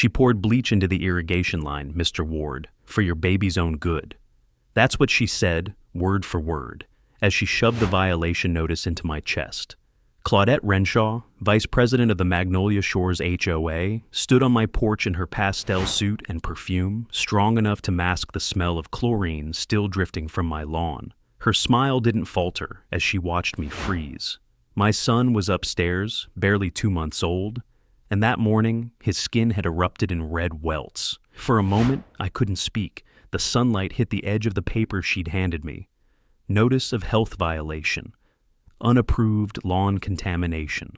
She poured bleach into the irrigation line, Mr. Ward, for your baby's own good. That's what she said, word for word, as she shoved the violation notice into my chest. Claudette Renshaw, vice president of the Magnolia Shores HOA, stood on my porch in her pastel suit and perfume, strong enough to mask the smell of chlorine still drifting from my lawn. Her smile didn't falter as she watched me freeze. My son was upstairs, barely 2 months old, and that morning his skin had erupted in red welts. For a moment, I couldn't speak. The sunlight hit the edge of the paper she'd handed me. Notice of health violation. Unapproved lawn contamination.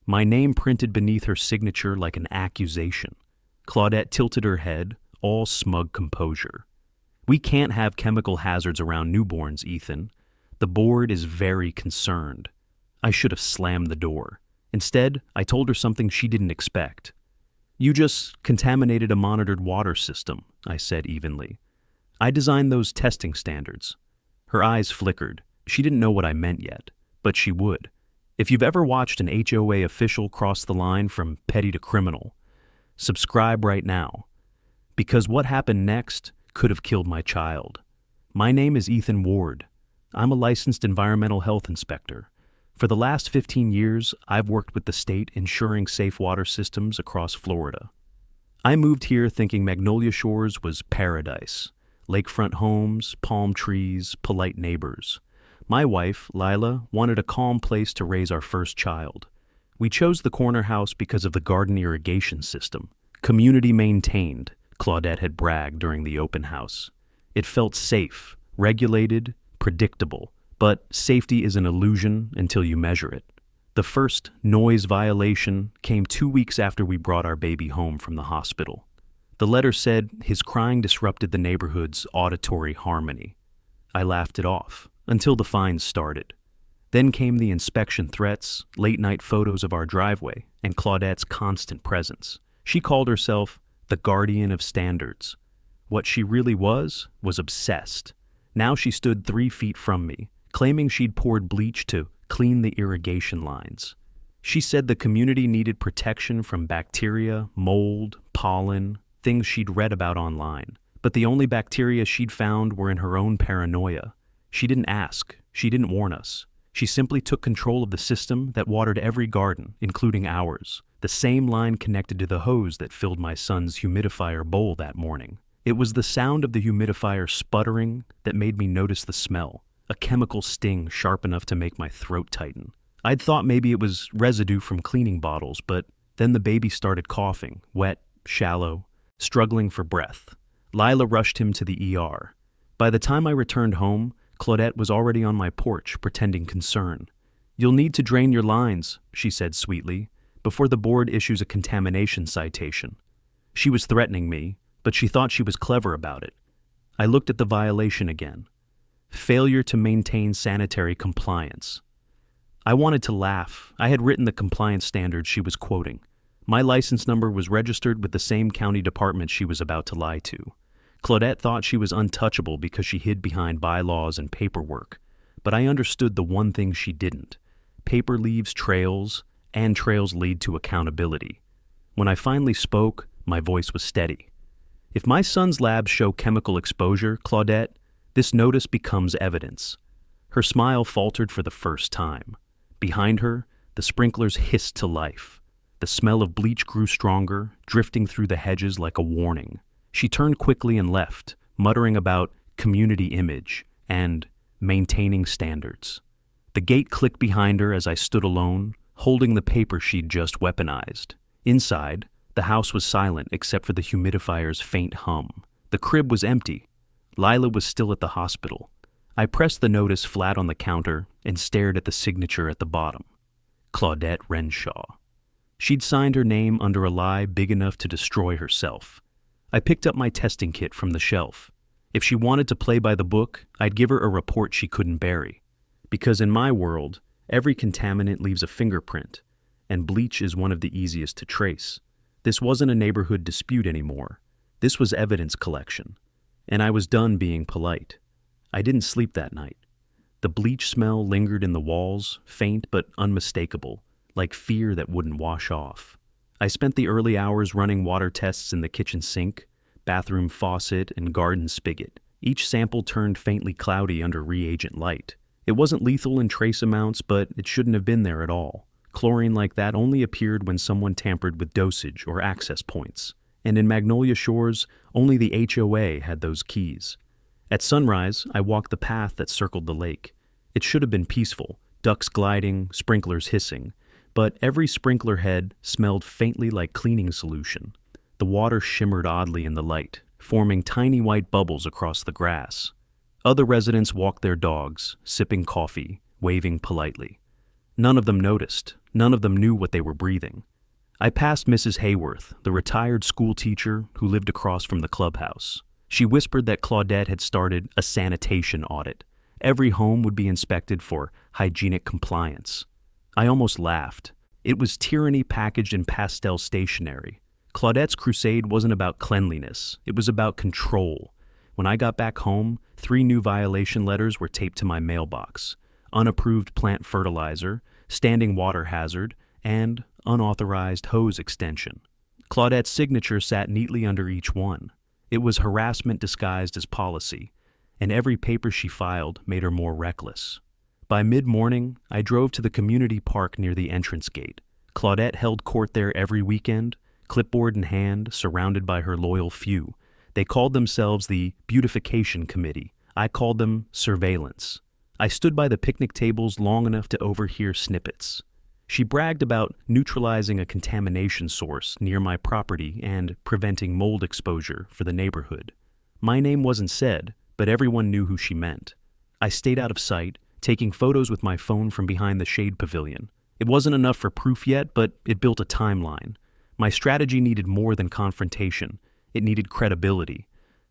My name printed beneath her signature like an accusation. Claudette tilted her head, all smug composure. We can't have chemical hazards around newborns, Ethan. The board is very concerned. I should have slammed the door. Instead, I told her something she didn't expect. You just contaminated a monitored water system, I said evenly. I designed those testing standards. Her eyes flickered. She didn't know what I meant yet, but she would. If you've ever watched an HOA official cross the line from petty to criminal, subscribe right now. Because what happened next could have killed my child. My name is Ethan Ward. I'm a licensed environmental health inspector. For the last 15 years, I've worked with the state ensuring safe water systems across Florida. I moved here thinking Magnolia Shores was paradise. Lakefront homes, palm trees, polite neighbors. My wife, Lila, wanted a calm place to raise our first child. We chose the corner house because of the garden irrigation system. Community maintained, Claudette had bragged during the open house. It felt safe, regulated, predictable, but safety is an illusion until you measure it. The first noise violation came 2 weeks after we brought our baby home from the hospital. The letter said his crying disrupted the neighborhood's auditory harmony. I laughed it off until the fines started. Then came the inspection threats, late-night photos of our driveway, and Claudette's constant presence. She called herself the guardian of standards. What she really was obsessed. Now she stood 3 feet from me, claiming she'd poured bleach to clean the irrigation lines. She said the community needed protection from bacteria, mold, pollen, things she'd read about online. But the only bacteria she'd found were in her own paranoia. She didn't ask. She didn't warn us. She simply took control of the system that watered every garden, including ours. The same line connected to the hose that filled my son's humidifier bowl that morning. It was the sound of the humidifier sputtering that made me notice the smell, a chemical sting sharp enough to make my throat tighten. I'd thought maybe it was residue from cleaning bottles, but then the baby started coughing, wet, shallow, struggling for breath. Lila rushed him to the ER. By the time I returned home, Claudette was already on my porch, pretending concern. "You'll need to drain your lines," she said sweetly, "before the board issues a contamination citation." She was threatening me, but she thought she was clever about it. I looked at the violation again. Failure to maintain sanitary compliance. I wanted to laugh. I had written the compliance standards she was quoting. My license number was registered with the same county department she was about to lie to. Claudette thought she was untouchable because she hid behind bylaws and paperwork, but I understood the one thing she didn't. Paper leaves trails, and trails lead to accountability. When I finally spoke, my voice was steady. If my son's labs show chemical exposure, Claudette, this notice becomes evidence. Her smile faltered for the first time. Behind her, the sprinklers hissed to life. The smell of bleach grew stronger, drifting through the hedges like a warning. She turned quickly and left, muttering about community image and maintaining standards. The gate clicked behind her as I stood alone, holding the paper she'd just weaponized. Inside, the house was silent except for the humidifier's faint hum. The crib was empty. Lila was still at the hospital. I pressed the notice flat on the counter and stared at the signature at the bottom. Claudette Renshaw. She'd signed her name under a lie big enough to destroy herself. I picked up my testing kit from the shelf. If she wanted to play by the book, I'd give her a report she couldn't bury. Because in my world, every contaminant leaves a fingerprint, and bleach is one of the easiest to trace. This wasn't a neighborhood dispute anymore. This was evidence collection. And I was done being polite. I didn't sleep that night. The bleach smell lingered in the walls, faint but unmistakable, like fear that wouldn't wash off. I spent the early hours running water tests in the kitchen sink, bathroom faucet, and garden spigot. Each sample turned faintly cloudy under reagent light. It wasn't lethal in trace amounts, but it shouldn't have been there at all. Chlorine like that only appeared when someone tampered with dosage or access points. And in Magnolia Shores, only the HOA had those keys. At sunrise, I walked the path that circled the lake. It should have been peaceful, ducks gliding, sprinklers hissing, but every sprinkler head smelled faintly like cleaning solution. The water shimmered oddly in the light, forming tiny white bubbles across the grass. Other residents walked their dogs, sipping coffee, waving politely. None of them noticed. None of them knew what they were breathing. I passed Mrs. Hayworth, the retired school teacher who lived across from the clubhouse. She whispered that Claudette had started a sanitation audit. Every home would be inspected for hygienic compliance. I almost laughed. It was tyranny packaged in pastel stationery. Claudette's crusade wasn't about cleanliness. It was about control. When I got back home, 3 new violation letters were taped to my mailbox. Unapproved plant fertilizer, standing water hazard, and unauthorized hose extension. Claudette's signature sat neatly under each one. It was harassment disguised as policy, and every paper she filed made her more reckless. By mid-morning, I drove to the community park near the entrance gate. Claudette held court there every weekend, clipboard in hand, surrounded by her loyal few. They called themselves the Beautification Committee. I called them Surveillance. I stood by the picnic tables long enough to overhear snippets. She bragged about neutralizing a contamination source near my property and preventing mold exposure for the neighborhood. My name wasn't said, but everyone knew who she meant. I stayed out of sight, taking photos with my phone from behind the shade pavilion. It wasn't enough for proof yet, but it built a timeline. My strategy needed more than confrontation. It needed credibility.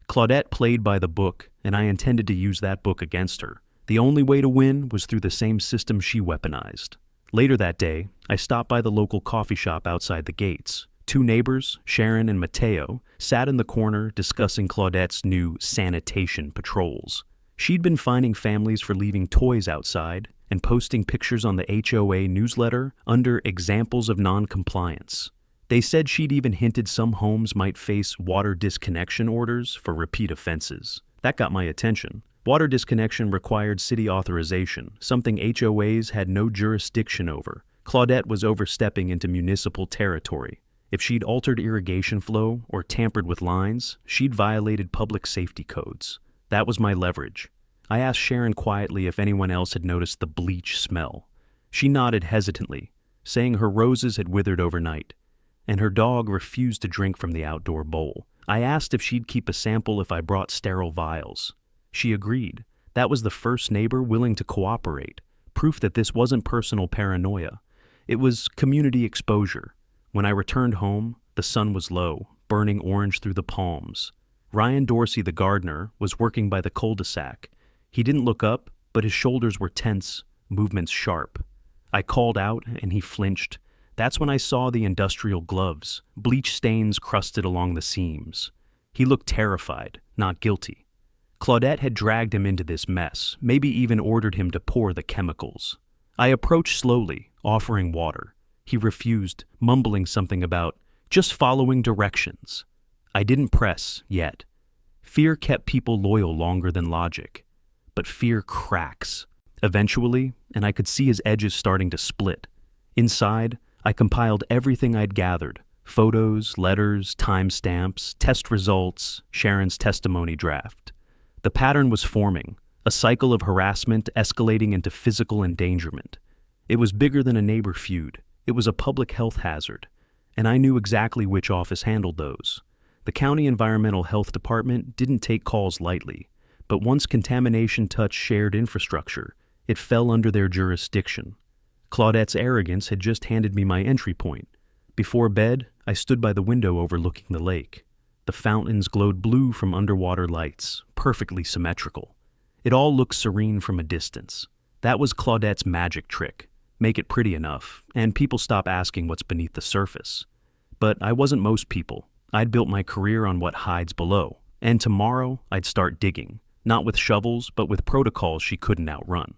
Claudette played by the book, and I intended to use that book against her. The only way to win was through the same system she weaponized. Later that day, I stopped by the local coffee shop outside the gates. 2 neighbors, Sharon and Mateo, sat in the corner discussing Claudette's new sanitation patrols. She'd been fining families for leaving toys outside and posting pictures on the HOA newsletter under examples of non-compliance. They said she'd even hinted some homes might face water disconnection orders for repeat offenses. That got my attention. Water disconnection required city authorization, something HOAs had no jurisdiction over. Claudette was overstepping into municipal territory. If she'd altered irrigation flow or tampered with lines, she'd violated public safety codes. That was my leverage. I asked Sharon quietly if anyone else had noticed the bleach smell. She nodded hesitantly, saying her roses had withered overnight, and her dog refused to drink from the outdoor bowl. I asked if she'd keep a sample if I brought sterile vials. She agreed. That was the first neighbor willing to cooperate, proof that this wasn't personal paranoia. It was community exposure. When I returned home, the sun was low, burning orange through the palms. Ryan Dorsey, the gardener, was working by the cul-de-sac. He didn't look up, but his shoulders were tense, movements sharp. I called out, and he flinched. That's when I saw the industrial gloves, bleach stains crusted along the seams. He looked terrified, not guilty. Claudette had dragged him into this mess, maybe even ordered him to pour the chemicals. I approached slowly, offering water. He refused, mumbling something about just following directions. I didn't press, yet. Fear kept people loyal longer than logic. But fear cracks. Eventually, and I could see his edges starting to split. Inside, I compiled everything I'd gathered. Photos, letters, timestamps, test results, Sharon's testimony draft. The pattern was forming, a cycle of harassment escalating into physical endangerment. It was bigger than a neighbor feud. It was a public health hazard, and I knew exactly which office handled those. The county environmental health department didn't take calls lightly, but once contamination touched shared infrastructure, it fell under their jurisdiction. Claudette's arrogance had just handed me my entry point. Before bed, I stood by the window overlooking the lake. The fountains glowed blue from underwater lights, perfectly symmetrical. It all looked serene from a distance. That was Claudette's magic trick. Make it pretty enough, and people stop asking what's beneath the surface. But I wasn't most people. I'd built my career on what hides below, and tomorrow I'd start digging, not with shovels, but with protocols she couldn't outrun.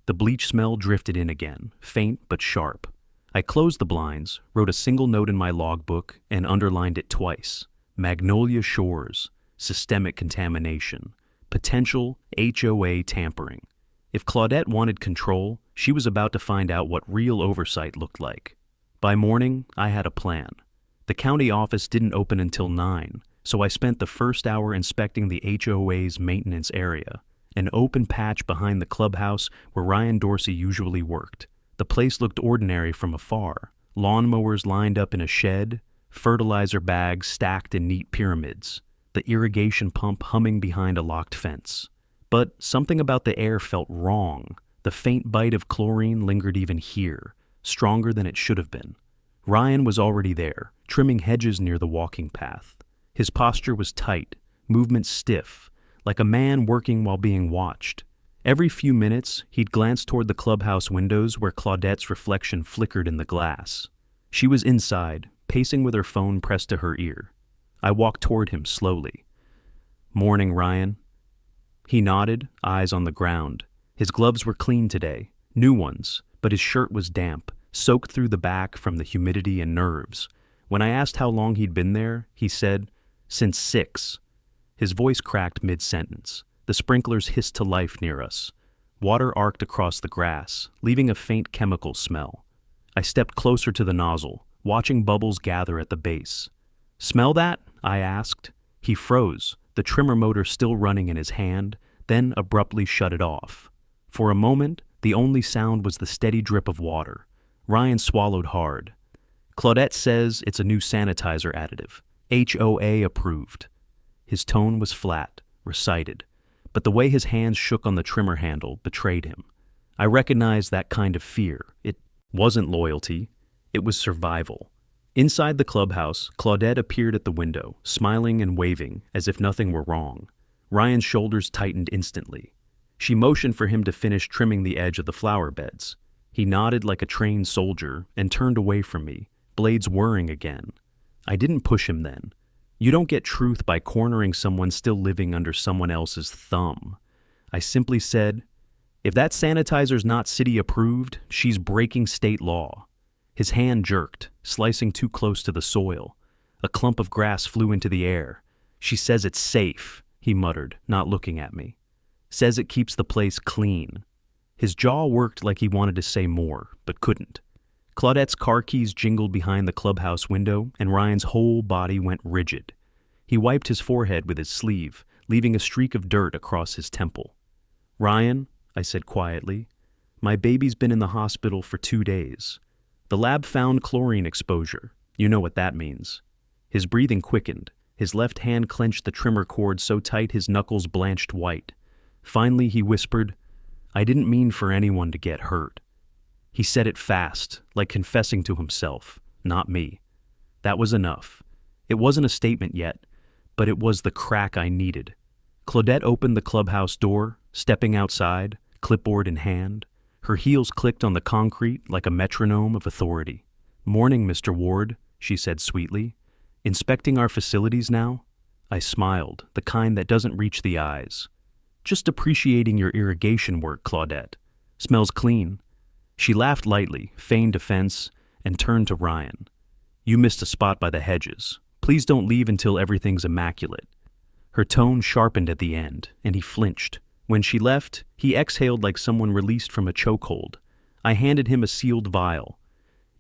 The bleach smell drifted in again, faint but sharp. I closed the blinds, wrote a single note in my logbook, and underlined it twice. Magnolia Shores, systemic contamination, potential HOA tampering. If Claudette wanted control, she was about to find out what real oversight looked like. By morning, I had a plan. The county office didn't open until 9, so I spent the first hour inspecting the HOA's maintenance area, an open patch behind the clubhouse where Ryan Dorsey usually worked. The place looked ordinary from afar. Lawnmowers lined up in a shed, fertilizer bags stacked in neat pyramids, the irrigation pump humming behind a locked fence. But something about the air felt wrong. The faint bite of chlorine lingered even here, stronger than it should have been. Ryan was already there, trimming hedges near the walking path. His posture was tight, movement stiff, like a man working while being watched. Every few minutes, he'd glance toward the clubhouse windows where Claudette's reflection flickered in the glass. She was inside, pacing with her phone pressed to her ear. I walked toward him slowly. "Morning, Ryan." He nodded, eyes on the ground. His gloves were clean today, new ones, but his shirt was damp, soaked through the back from the humidity and nerves. When I asked how long he'd been there, he said, "Since 6. His voice cracked mid-sentence. The sprinklers hissed to life near us. Water arced across the grass, leaving a faint chemical smell. I stepped closer to the nozzle, watching bubbles gather at the base. "Smell that?" I asked. He froze, the trimmer motor still running in his hand, then abruptly shut it off. For a moment, the only sound was the steady drip of water. Ryan swallowed hard. "Claudette says it's a new sanitizer additive. HOA approved." His tone was flat, recited, but the way his hands shook on the trimmer handle betrayed him. I recognized that kind of fear. It wasn't loyalty. It was survival. Inside the clubhouse, Claudette appeared at the window, smiling and waving as if nothing were wrong. Ryan's shoulders tightened instantly. She motioned for him to finish trimming the edge of the flower beds. He nodded like a trained soldier and turned away from me, blades whirring again. I didn't push him then. You don't get truth by cornering someone still living under someone else's thumb. I simply said, "If that sanitizer's not city approved, she's breaking state law." His hand jerked, slicing too close to the soil. A clump of grass flew into the air. "She says it's safe," he muttered, not looking at me. "Says it keeps the place clean." His jaw worked like he wanted to say more, but couldn't. Claudette's car keys jingled behind the clubhouse window, and Ryan's whole body went rigid. He wiped his forehead with his sleeve, leaving a streak of dirt across his temple. "Ryan," I said quietly, "my baby's been in the hospital for 2 days. The lab found chlorine exposure. You know what that means." His breathing quickened. His left hand clenched the trimmer cord so tight his knuckles blanched white. Finally, he whispered, "I didn't mean for anyone to get hurt." He said it fast, like confessing to himself, not me. That was enough. It wasn't a statement yet, but it was the crack I needed. Claudette opened the clubhouse door, stepping outside, clipboard in hand. Her heels clicked on the concrete like a metronome of authority. "Morning, Mr. Ward," she said sweetly. "Inspecting our facilities now?" I smiled, the kind that doesn't reach the eyes. "Just appreciating your irrigation work, Claudette. Smells clean." She laughed lightly, feigned offense, and turned to Ryan. "You missed a spot by the hedges. Please don't leave until everything's immaculate." Her tone sharpened at the end, and he flinched. When she left, he exhaled like someone released from a chokehold. I handed him a sealed vial.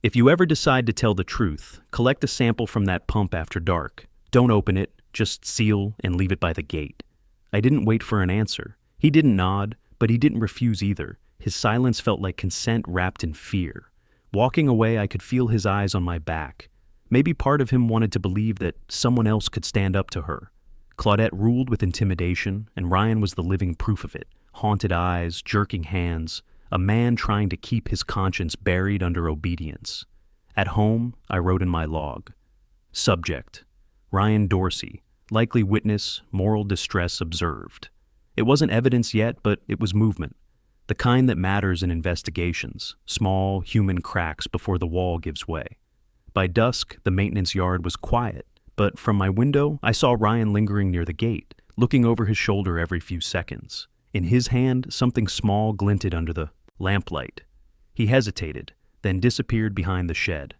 "If you ever decide to tell the truth, collect a sample from that pump after dark. Don't open it, just seal and leave it by the gate." I didn't wait for an answer. He didn't nod, but he didn't refuse either. His silence felt like consent wrapped in fear. Walking away, I could feel his eyes on my back. Maybe part of him wanted to believe that someone else could stand up to her. Claudette ruled with intimidation, and Ryan was the living proof of it. Haunted eyes, jerking hands, a man trying to keep his conscience buried under obedience. At home, I wrote in my log. Subject: Ryan Dorsey, likely witness, moral distress observed. It wasn't evidence yet, but it was movement. The kind that matters in investigations, small human cracks before the wall gives way. By dusk, the maintenance yard was quiet, but from my window, I saw Ryan lingering near the gate, looking over his shoulder every few seconds. In his hand, something small glinted under the lamplight. He hesitated, then disappeared behind the shed.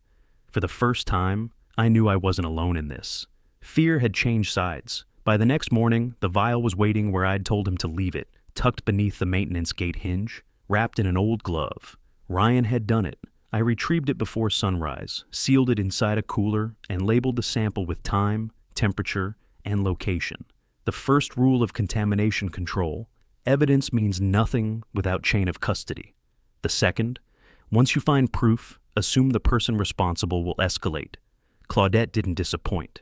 For the first time, I knew I wasn't alone in this. Fear had changed sides. By the next morning, the vial was waiting where I'd told him to leave it, tucked beneath the maintenance gate hinge, wrapped in an old glove. Ryan had done it. I retrieved it before sunrise, sealed it inside a cooler, and labeled the sample with time, temperature, and location. The first rule of contamination control: evidence means nothing without chain of custody. The second: once you find proof, assume the person responsible will escalate. Claudette didn't disappoint.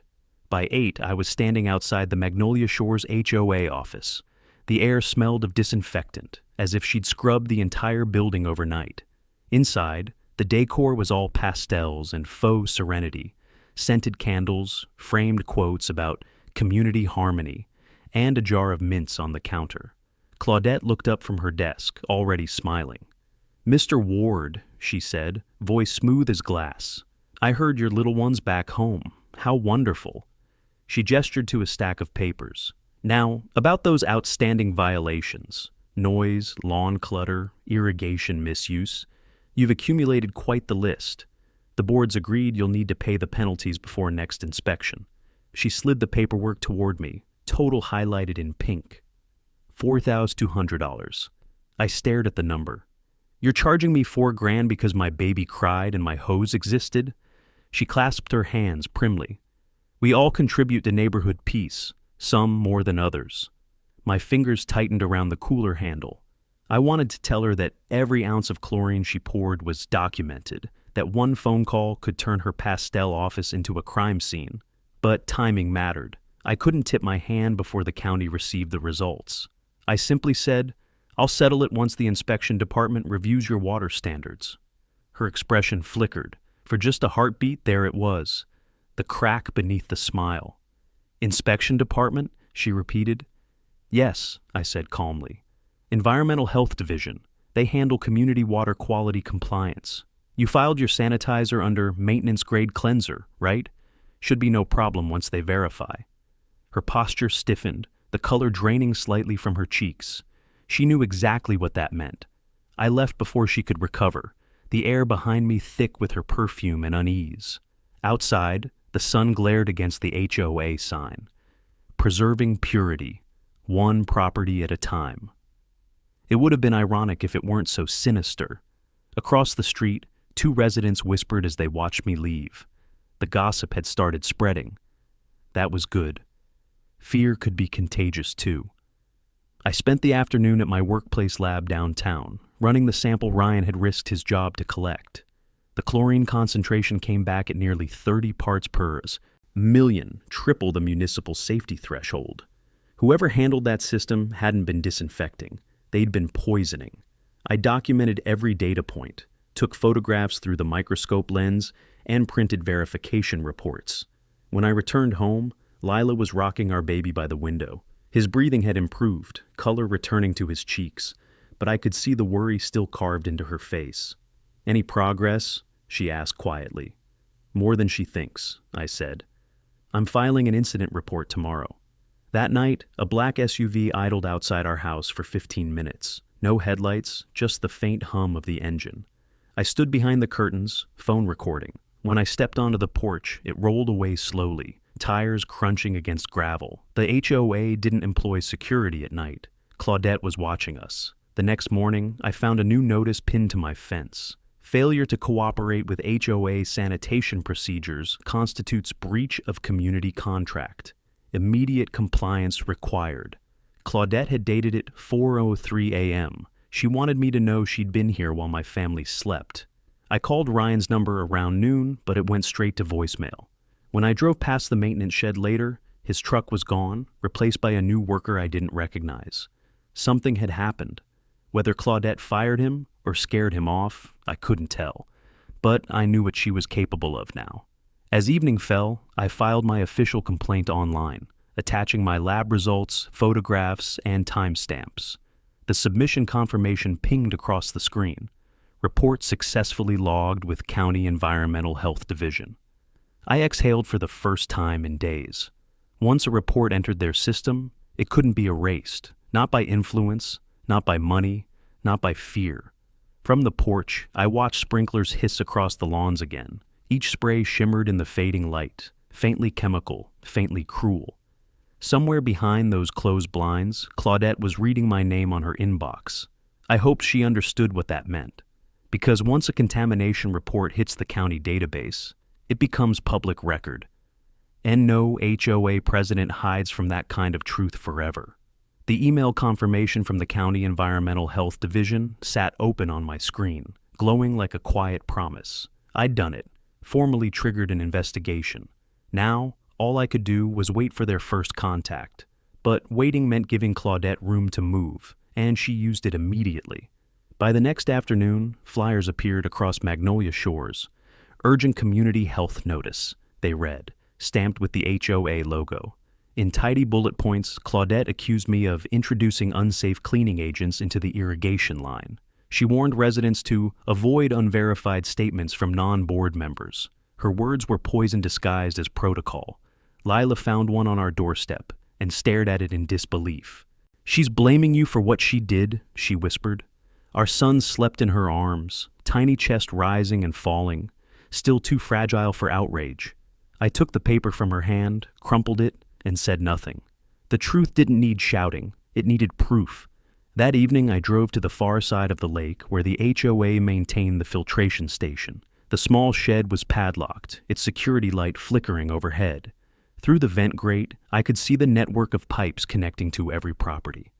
By 8, I was standing outside the Magnolia Shores HOA office. The air smelled of disinfectant, as if she'd scrubbed the entire building overnight. Inside, the decor was all pastels and faux serenity, scented candles, framed quotes about community harmony, and a jar of mints on the counter. Claudette looked up from her desk, already smiling. "Mr. Ward," she said, voice smooth as glass. "I heard your little one's back home. How wonderful." She gestured to a stack of papers. "Now, about those outstanding violations: noise, lawn clutter, irrigation misuse. You've accumulated quite the list. The board's agreed you'll need to pay the penalties before next inspection." She slid the paperwork toward me, total highlighted in pink. $4,200. I stared at the number. "You're charging me $4,000 because my baby cried and my hose existed?" She clasped her hands primly. "We all contribute to neighborhood peace, some more than others." My fingers tightened around the cooler handle. I wanted to tell her that every ounce of chlorine she poured was documented, that one phone call could turn her pastel office into a crime scene. But timing mattered. I couldn't tip my hand before the county received the results. I simply said, "I'll settle it once the inspection department reviews your water standards." Her expression flickered. For just a heartbeat, there it was, the crack beneath the smile. "Inspection department?" she repeated. "Yes," I said calmly. "Environmental Health Division. They handle community water quality compliance. You filed your sanitizer under maintenance-grade cleanser, right? Should be no problem once they verify." Her posture stiffened, the color draining slightly from her cheeks. She knew exactly what that meant. I left before she could recover, the air behind me thick with her perfume and unease. Outside, the sun glared against the HOA sign. Preserving purity, one property at a time. It would have been ironic if it weren't so sinister. Across the street, 2 residents whispered as they watched me leave. The gossip had started spreading. That was good. Fear could be contagious too. I spent the afternoon at my workplace lab downtown, running the sample Ryan had risked his job to collect. The chlorine concentration came back at nearly 30 parts per million, triple the municipal safety threshold. Whoever handled that system hadn't been disinfecting. They'd been poisoning. I documented every data point, took photographs through the microscope lens, and printed verification reports. When I returned home, Lila was rocking our baby by the window. His breathing had improved, color returning to his cheeks, but I could see the worry still carved into her face. "Any progress?" she asked quietly. "More than she thinks," I said. "I'm filing an incident report tomorrow." That night, a black SUV idled outside our house for 15 minutes. No headlights, just the faint hum of the engine. I stood behind the curtains, phone recording. When I stepped onto the porch, it rolled away slowly, tires crunching against gravel. The HOA didn't employ security at night. Claudette was watching us. The next morning, I found a new notice pinned to my fence. Failure to cooperate with HOA sanitation procedures constitutes breach of community contract. Immediate compliance required. Claudette had dated it 4:03 a.m. She wanted me to know she'd been here while my family slept. I called Ryan's number around noon, but it went straight to voicemail. When I drove past the maintenance shed later, his truck was gone, replaced by a new worker I didn't recognize. Something had happened. Whether Claudette fired him or scared him off, I couldn't tell. But I knew what she was capable of now. As evening fell, I filed my official complaint online, attaching my lab results, photographs, and timestamps. The submission confirmation pinged across the screen. Report successfully logged with County Environmental Health Division. I exhaled for the first time in days. Once a report entered their system, it couldn't be erased, not by influence, not by money, not by fear. From the porch, I watched sprinklers hiss across the lawns again. Each spray shimmered in the fading light, faintly chemical, faintly cruel. Somewhere behind those closed blinds, Claudette was reading my name on her inbox. I hoped she understood what that meant, because once a contamination report hits the county database, it becomes public record. And no HOA president hides from that kind of truth forever. The email confirmation from the County Environmental Health Division sat open on my screen, glowing like a quiet promise. I'd done it, formally triggered an investigation. Now, all I could do was wait for their first contact. But waiting meant giving Claudette room to move, and she used it immediately. By the next afternoon, flyers appeared across Magnolia Shores. Urgent Community Health Notice, they read, stamped with the HOA logo. In tidy bullet points, Claudette accused me of introducing unsafe cleaning agents into the irrigation line. She warned residents to avoid unverified statements from non-board members. Her words were poison disguised as protocol. Lila found one on our doorstep and stared at it in disbelief. "She's blaming you for what she did," she whispered. Our son slept in her arms, tiny chest rising and falling, still too fragile for outrage. I took the paper from her hand, crumpled it, and said nothing. The truth didn't need shouting, it needed proof. That evening I drove to the far side of the lake where the HOA maintained the filtration station. The small shed was padlocked, its security light flickering overhead. Through the vent grate, I could see the network of pipes connecting to every property.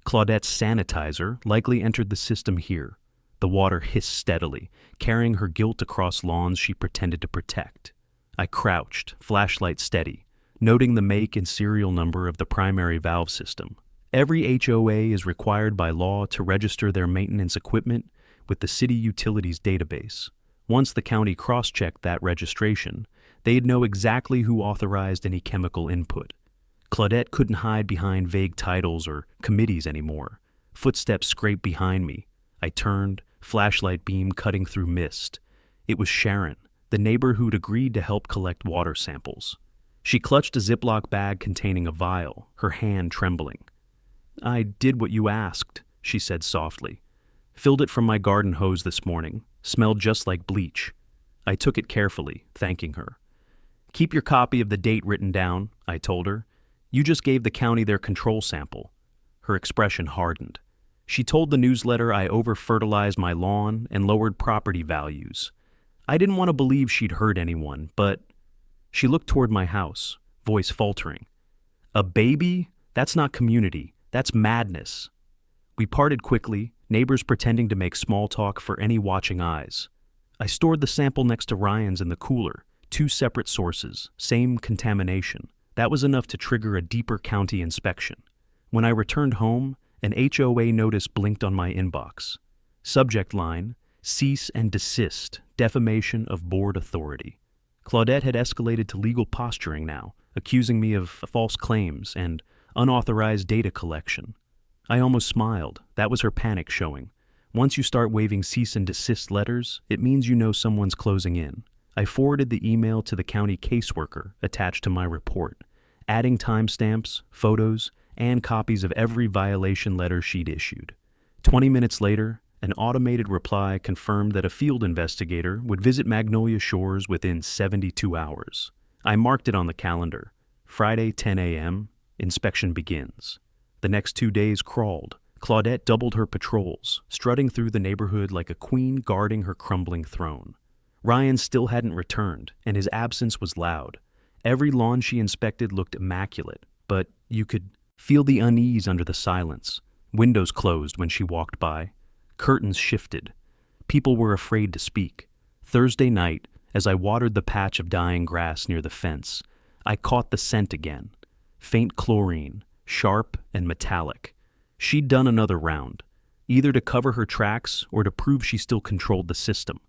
Claudette's sanitizer likely entered the system here. The water hissed steadily, carrying her guilt across lawns she pretended to protect. I crouched, flashlight steady, noting the make and serial number of the primary valve system. Every HOA is required by law to register their maintenance equipment with the city utilities database. Once the county cross-checked that registration, they'd know exactly who authorized any chemical input. Claudette couldn't hide behind vague titles or committees anymore. Footsteps scraped behind me. I turned, flashlight beam cutting through mist. It was Sharon, the neighbor who'd agreed to help collect water samples. She clutched a Ziploc bag containing a vial, her hand trembling. "I did what you asked," she said softly. "Filled it from my garden hose this morning. Smelled just like bleach." I took it carefully, thanking her. "Keep your copy of the date written down," I told her. "You just gave the county their control sample." Her expression hardened. She told the newsletter I over-fertilized my lawn and lowered property values. I didn't want to believe she'd hurt anyone, but... She looked toward my house, voice faltering. "A baby? That's not community. That's madness." We parted quickly, neighbors pretending to make small talk for any watching eyes. I stored the sample next to Ryan's in the cooler, two separate sources, same contamination. That was enough to trigger a deeper county inspection. When I returned home, an HOA notice blinked on my inbox. Subject line, "Cease and desist, defamation of board authority." Claudette had escalated to legal posturing now, accusing me of false claims and unauthorized data collection. I almost smiled. That was her panic showing. Once you start waving cease and desist letters, it means you know someone's closing in. I forwarded the email to the county caseworker attached to my report, adding timestamps, photos, and copies of every violation letter she'd issued. 20 minutes later, an automated reply confirmed that a field investigator would visit Magnolia Shores within 72 hours. I marked it on the calendar. Friday, 10 a.m., inspection begins. The next 2 days crawled. Claudette doubled her patrols, strutting through the neighborhood like a queen guarding her crumbling throne. Ryan still hadn't returned, and his absence was loud. Every lawn she inspected looked immaculate, but you could feel the unease under the silence. Windows closed when she walked by. Curtains shifted. People were afraid to speak. Thursday night, as I watered the patch of dying grass near the fence, I caught the scent again. Faint chlorine, sharp and metallic. She'd done another round, either to cover her tracks or to prove she still controlled the system.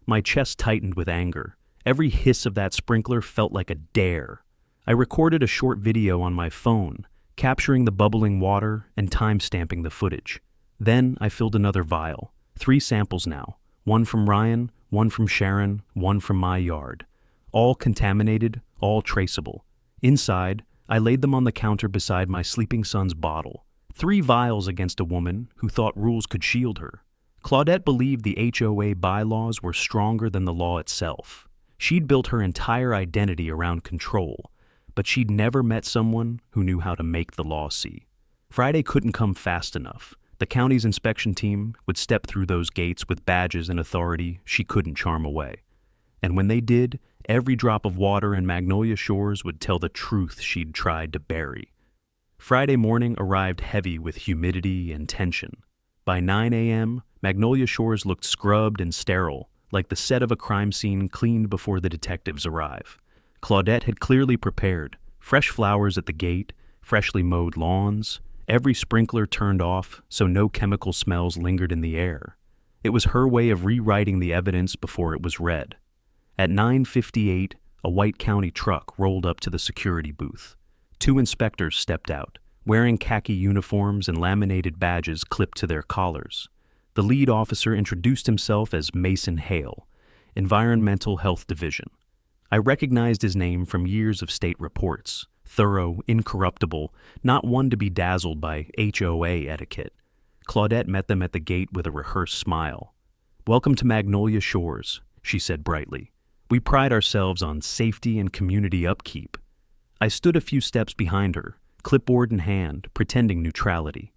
My chest tightened with anger. Every hiss of that sprinkler felt like a dare. I recorded a short video on my phone, capturing the bubbling water and time-stamping the footage. Then I filled another vial. 3 samples now. One from Ryan, one from Sharon, one from my yard. All contaminated, all traceable. Inside, I laid them on the counter beside my sleeping son's bottle. 3 vials against a woman who thought rules could shield her. Claudette believed the HOA bylaws were stronger than the law itself. She'd built her entire identity around control, but she'd never met someone who knew how to make the law see. Friday couldn't come fast enough. The county's inspection team would step through those gates with badges and authority she couldn't charm away. And when they did, every drop of water in Magnolia Shores would tell the truth she'd tried to bury. Friday morning arrived heavy with humidity and tension. By 9 a.m., Magnolia Shores looked scrubbed and sterile, like the set of a crime scene cleaned before the detectives arrive. Claudette had clearly prepared. Fresh flowers at the gate, freshly mowed lawns, every sprinkler turned off so no chemical smells lingered in the air. It was her way of rewriting the evidence before it was read. At 9:58, a white county truck rolled up to the security booth. 2 inspectors stepped out, wearing khaki uniforms and laminated badges clipped to their collars. The lead officer introduced himself as Mason Hale, Environmental Health Division. I recognized his name from years of state reports. Thorough, incorruptible, not one to be dazzled by HOA etiquette. Claudette met them at the gate with a rehearsed smile. "Welcome to Magnolia Shores," she said brightly. "We pride ourselves on safety and community upkeep." I stood a few steps behind her, clipboard in hand, pretending neutrality.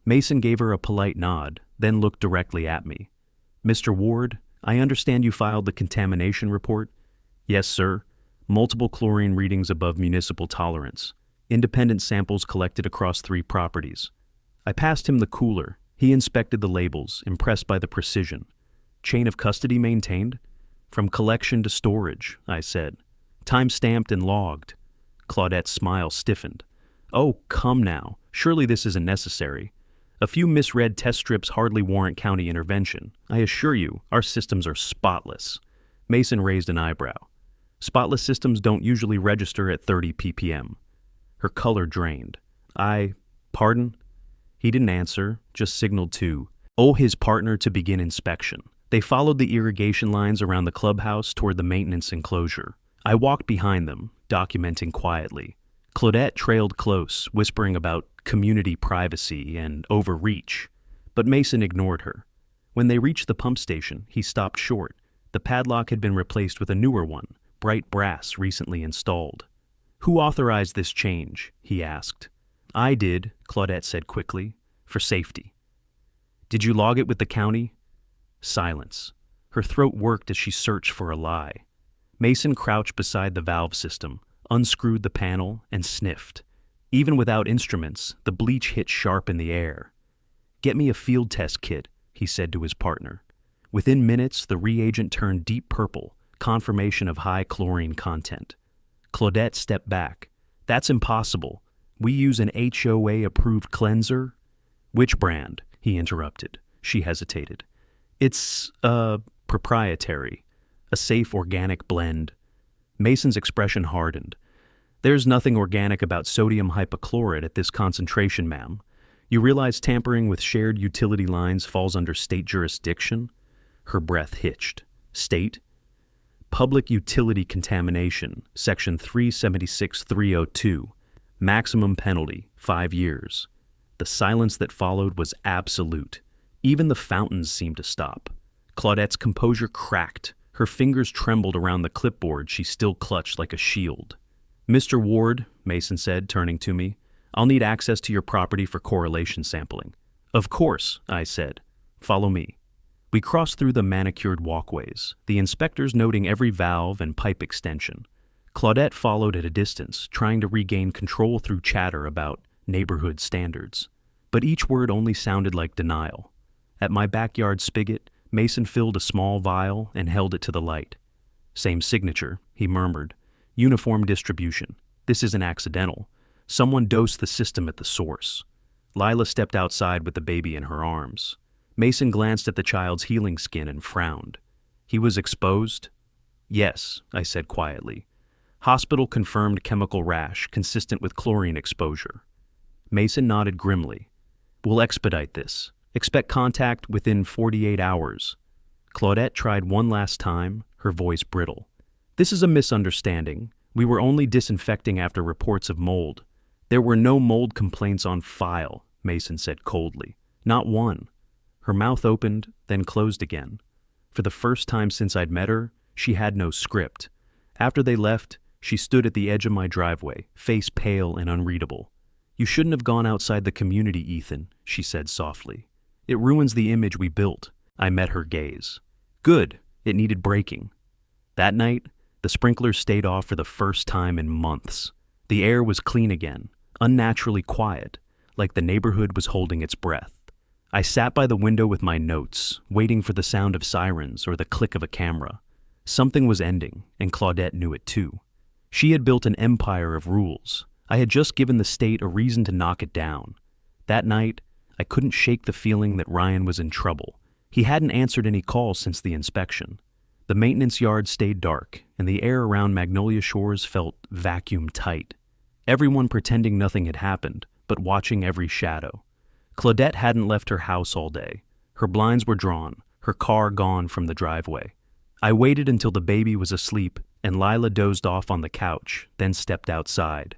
Mason gave her a polite nod, then looked directly at me. "Mr. Ward, I understand you filed the contamination report?" "Yes, sir. Multiple chlorine readings above municipal tolerance. Independent samples collected across 3 properties." I passed him the cooler. He inspected the labels, impressed by the precision. "Chain of custody maintained?" "From collection to storage," I said. "Time-stamped and logged." Claudette's smile stiffened. "Oh, come now. Surely this isn't necessary. A few misread test strips hardly warrant county intervention. I assure you, our systems are spotless." Mason raised an eyebrow. "Spotless systems don't usually register at 30 ppm. Her color drained. Pardon? He didn't answer, just signaled to his partner to begin inspection. They followed the irrigation lines around the clubhouse toward the maintenance enclosure. I walked behind them, documenting quietly. Claudette trailed close, whispering about community privacy and overreach, but Mason ignored her. When they reached the pump station, he stopped short. The padlock had been replaced with a newer one, bright brass recently installed. "Who authorized this change?" he asked. "I did," Claudette said quickly, "for safety." "Did you log it with the county?" Silence. Her throat worked as she searched for a lie. Mason crouched beside the valve system, unscrewed the panel, and sniffed. Even without instruments, the bleach hit sharp in the air. "Get me a field test kit," he said to his partner. Within minutes, the reagent turned deep purple, confirmation of high chlorine content. Claudette stepped back. "That's impossible. We use an HOA-approved cleanser." "Which brand?" he interrupted. She hesitated. "It's, proprietary. A safe organic blend." Mason's expression hardened. "There's nothing organic about sodium hypochlorite at this concentration, ma'am. You realize tampering with shared utility lines falls under state jurisdiction?" Her breath hitched. "State?" "Public utility contamination, section 376-302. Maximum penalty, 5 years. The silence that followed was absolute. Even the fountains seemed to stop. Claudette's composure cracked. Her fingers trembled around the clipboard she still clutched like a shield. "Mr. Ward," Mason said, turning to me, "I'll need access to your property for correlation sampling." "Of course," I said. "Follow me." We crossed through the manicured walkways, the inspectors noting every valve and pipe extension. Claudette followed at a distance, trying to regain control through chatter about neighborhood standards. But each word only sounded like denial. At my backyard spigot, Mason filled a small vial and held it to the light. "Same signature," he murmured. "Uniform distribution. This isn't accidental. Someone dosed the system at the source." Lila stepped outside with the baby in her arms. Mason glanced at the child's healing skin and frowned. "He was exposed?" "Yes," I said quietly. "Hospital-confirmed chemical rash consistent with chlorine exposure." Mason nodded grimly. "We'll expedite this. Expect contact within 48 hours. Claudette tried one last time, her voice brittle. "This is a misunderstanding. We were only disinfecting after reports of mold." "There were no mold complaints on file," Mason said coldly. "Not one." Her mouth opened, then closed again. For the first time since I'd met her, she had no script. After they left, she stood at the edge of my driveway, face pale and unreadable. "You shouldn't have gone outside the community, Ethan," she said softly. "It ruins the image we built." I met her gaze. Good, it needed breaking. That night, the sprinklers stayed off for the first time in months. The air was clean again, unnaturally quiet, like the neighborhood was holding its breath. I sat by the window with my notes, waiting for the sound of sirens or the click of a camera. Something was ending, and Claudette knew it too. She had built an empire of rules. I had just given the state a reason to knock it down. That night, I couldn't shake the feeling that Ryan was in trouble. He hadn't answered any calls since the inspection. The maintenance yard stayed dark, and the air around Magnolia Shores felt vacuum-tight. Everyone pretending nothing had happened, but watching every shadow. Claudette hadn't left her house all day. Her blinds were drawn, her car gone from the driveway. I waited until the baby was asleep, and Lila dozed off on the couch, then stepped outside.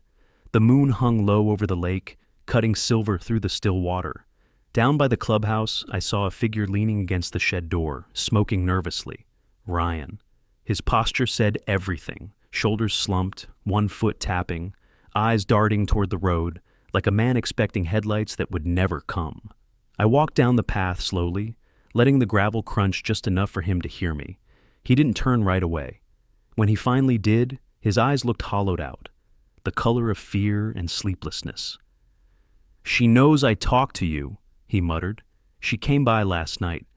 The moon hung low over the lake, cutting silver through the still water. Down by the clubhouse, I saw a figure leaning against the shed door, smoking nervously. Ryan. His posture said everything. Shoulders slumped, one foot tapping, eyes darting toward the road, like a man expecting headlights that would never come. I walked down the path slowly, letting the gravel crunch just enough for him to hear me. He didn't turn right away. When he finally did, his eyes looked hollowed out, the color of fear and sleeplessness. "She knows I talked to you," he muttered. "She came by last night.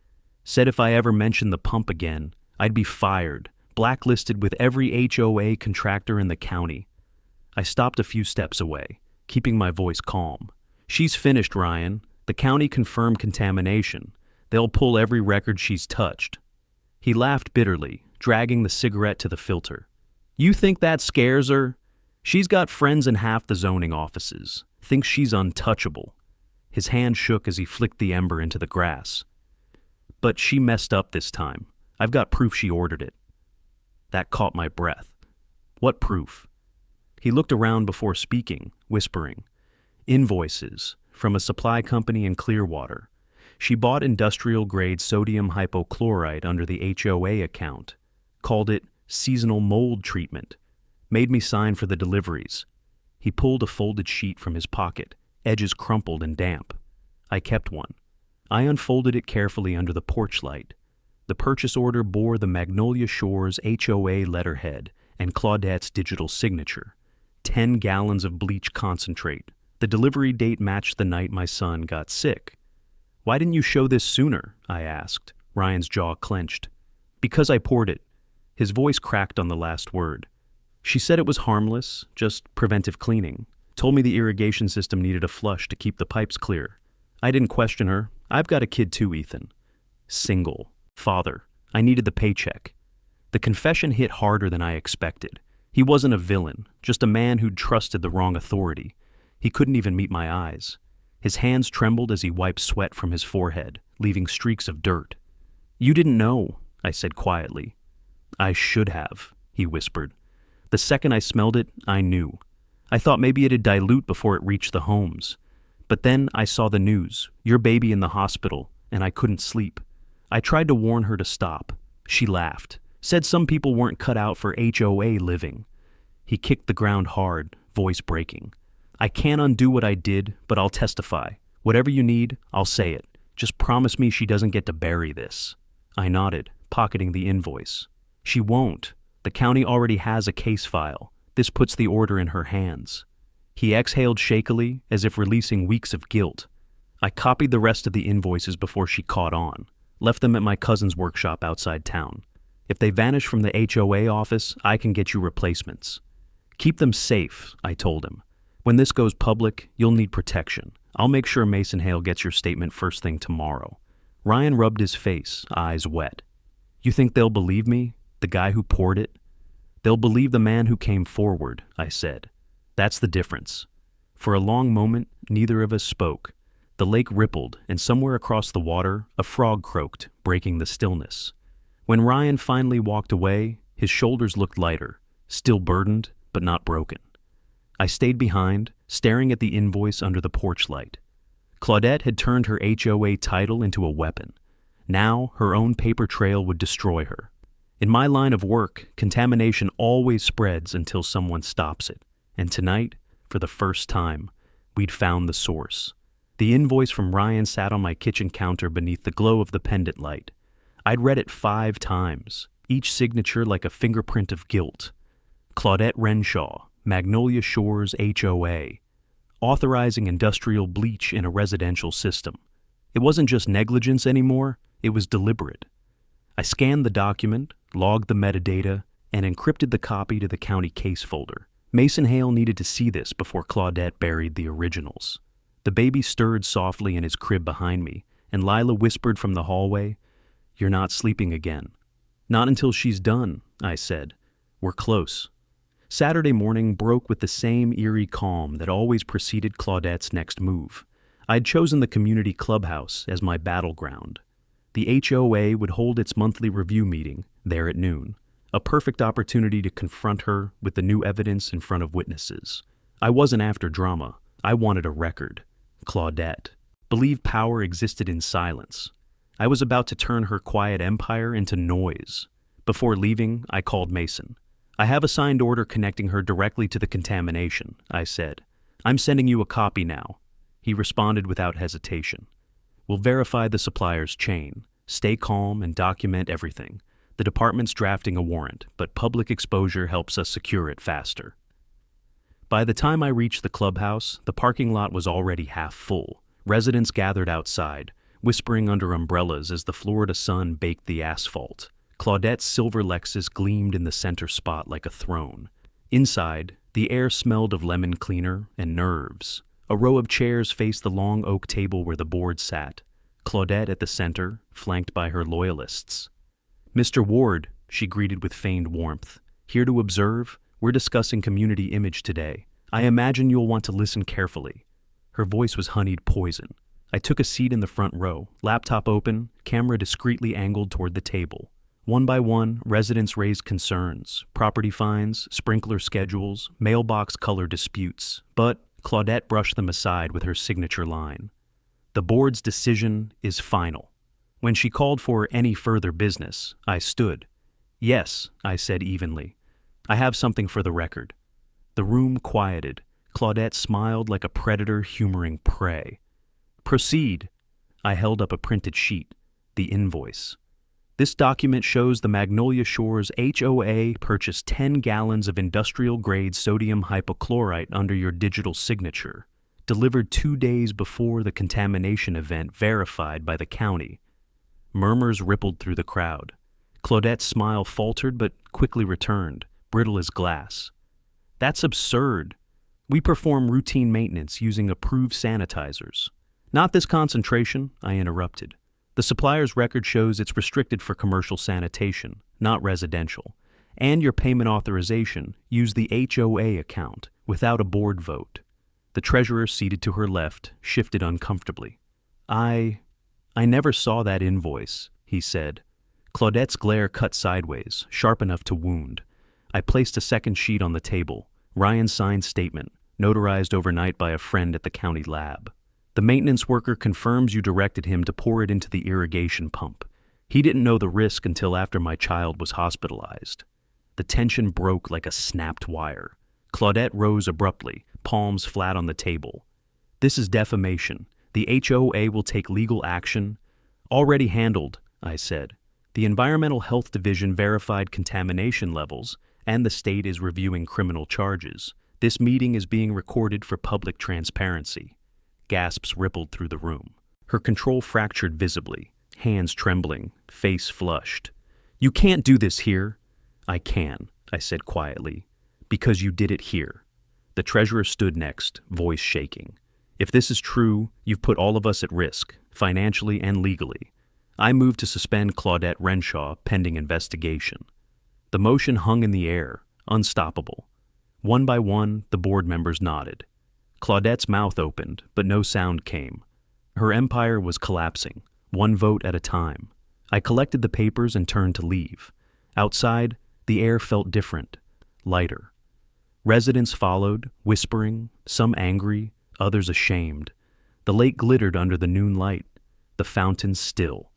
Said if I ever mentioned the pump again, I'd be fired, blacklisted with every HOA contractor in the county." I stopped a few steps away, keeping my voice calm. "She's finished, Ryan. The county confirmed contamination. They'll pull every record she's touched." He laughed bitterly, dragging the cigarette to the filter. "You think that scares her? She's got friends in half the zoning offices. Thinks she's untouchable." His hand shook as he flicked the ember into the grass. "But she messed up this time. I've got proof she ordered it." That caught my breath. "What proof?" He looked around before speaking, whispering. "Invoices from a supply company in Clearwater. She bought industrial-grade sodium hypochlorite under the HOA account, called it seasonal mold treatment, made me sign for the deliveries." He pulled a folded sheet from his pocket, edges crumpled and damp. I kept one. I unfolded it carefully under the porch light. The purchase order bore the Magnolia Shores HOA letterhead and Claudette's digital signature. 10 gallons of bleach concentrate. The delivery date matched the night my son got sick. "Why didn't you show this sooner?" I asked. Ryan's jaw clenched. "Because I poured it." His voice cracked on the last word. "She said it was harmless, just preventive cleaning. Told me the irrigation system needed a flush to keep the pipes clear. I didn't question her. I've got a kid too, Ethan. Single. Father. I needed the paycheck." The confession hit harder than I expected. He wasn't a villain, just a man who'd trusted the wrong authority. He couldn't even meet my eyes. His hands trembled as he wiped sweat from his forehead, leaving streaks of dirt. "You didn't know," I said quietly. "I should have," he whispered. "The second I smelled it, I knew. I thought maybe it'd dilute before it reached the homes. But then I saw the news, your baby in the hospital, and I couldn't sleep. I tried to warn her to stop. She laughed, said some people weren't cut out for HOA living." He kicked the ground hard, voice breaking. "I can't undo what I did, but I'll testify. Whatever you need, I'll say it. Just promise me she doesn't get to bury this." I nodded, pocketing the invoice. "She won't. The county already has a case file. This puts the order in her hands." He exhaled shakily, as if releasing weeks of guilt. I copied the rest of the invoices before she caught on, left them at my cousin's workshop outside town. "If they vanish from the HOA office, I can get you replacements." "Keep them safe," I told him. "When this goes public, you'll need protection. I'll make sure Mason Hale gets your statement first thing tomorrow." Ryan rubbed his face, eyes wet. "You think they'll believe me? The guy who poured it?" "They'll believe the man who came forward," I said. "That's the difference." For a long moment, neither of us spoke. The lake rippled, and somewhere across the water, a frog croaked, breaking the stillness. When Ryan finally walked away, his shoulders looked lighter, still burdened, but not broken. I stayed behind, staring at the invoice under the porch light. Claudette had turned her HOA title into a weapon. Now, her own paper trail would destroy her. In my line of work, contamination always spreads until someone stops it. And tonight, for the first time, we'd found the source. The invoice from Ryan sat on my kitchen counter beneath the glow of the pendant light. I'd read it 5 times, each signature like a fingerprint of guilt. Claudette Renshaw, Magnolia Shores HOA, authorizing industrial bleach in a residential system. It wasn't just negligence anymore, it was deliberate. I scanned the document, logged the metadata, and encrypted the copy to the county case folder. Mason Hale needed to see this before Claudette buried the originals. The baby stirred softly in his crib behind me, and Lila whispered from the hallway, "You're not sleeping again." "Not until she's done," I said. "We're close." Saturday morning broke with the same eerie calm that always preceded Claudette's next move. I'd chosen the community clubhouse as my battleground. The HOA would hold its monthly review meeting there at noon, a perfect opportunity to confront her with the new evidence in front of witnesses. I wasn't after drama. I wanted a record. Claudette believed power existed in silence. I was about to turn her quiet empire into noise. Before leaving, I called Mason. "I have a signed order connecting her directly to the contamination," I said. "I'm sending you a copy now." He responded without hesitation. "We'll verify the supplier's chain. Stay calm and document everything. The department's drafting a warrant, but public exposure helps us secure it faster." By the time I reached the clubhouse, the parking lot was already half full. Residents gathered outside, whispering under umbrellas as the Florida sun baked the asphalt. Claudette's silver Lexus gleamed in the center spot like a throne. Inside, the air smelled of lemon cleaner and nerves. A row of chairs faced the long oak table where the board sat. Claudette at the center, flanked by her loyalists. "Mr. Ward," she greeted with feigned warmth, "here to observe. We're discussing community image today. I imagine you'll want to listen carefully." Her voice was honeyed poison. I took a seat in the front row, laptop open, camera discreetly angled toward the table. One by one, residents raised concerns, property fines, sprinkler schedules, mailbox color disputes, but Claudette brushed them aside with her signature line. "The board's decision is final." When she called for any further business, I stood. "Yes," I said evenly. "I have something for the record." The room quieted. Claudette smiled like a predator humoring prey. "Proceed." I held up a printed sheet, the invoice. "This document shows the Magnolia Shores HOA purchased 10 gallons of industrial-grade sodium hypochlorite under your digital signature, delivered 2 days before the contamination event verified by the county." Murmurs rippled through the crowd. Claudette's smile faltered but quickly returned, brittle as glass. "That's absurd. We perform routine maintenance using approved sanitizers." "Not this concentration," I interrupted. "The supplier's record shows it's restricted for commercial sanitation, not residential. And your payment authorization used the HOA account without a board vote." The treasurer seated to her left shifted uncomfortably. I never saw that invoice," he said. Claudette's glare cut sideways, sharp enough to wound. I placed a second sheet on the table, Ryan's signed statement, notarized overnight by a friend at the county lab. "The maintenance worker confirms you directed him to pour it into the irrigation pump. He didn't know the risk until after my child was hospitalized." The tension broke like a snapped wire. Claudette rose abruptly, palms flat on the table. "This is defamation. The HOA will take legal action." "Already handled," I said. "The Environmental Health Division verified contamination levels, and the state is reviewing criminal charges. This meeting is being recorded for public transparency." Gasps rippled through the room. Her control fractured visibly, hands trembling, face flushed. "You can't do this here." "I can," I said quietly, "because you did it here." The treasurer stood next, voice shaking. "If this is true, you've put all of us at risk, financially and legally. I move to suspend Claudette Renshaw pending investigation." The motion hung in the air, unstoppable. One by one, the board members nodded. Claudette's mouth opened, but no sound came. Her empire was collapsing, one vote at a time. I collected the papers and turned to leave. Outside, the air felt different, lighter. Residents followed, whispering, some angry, others ashamed. The lake glittered under the noon light, the fountains still.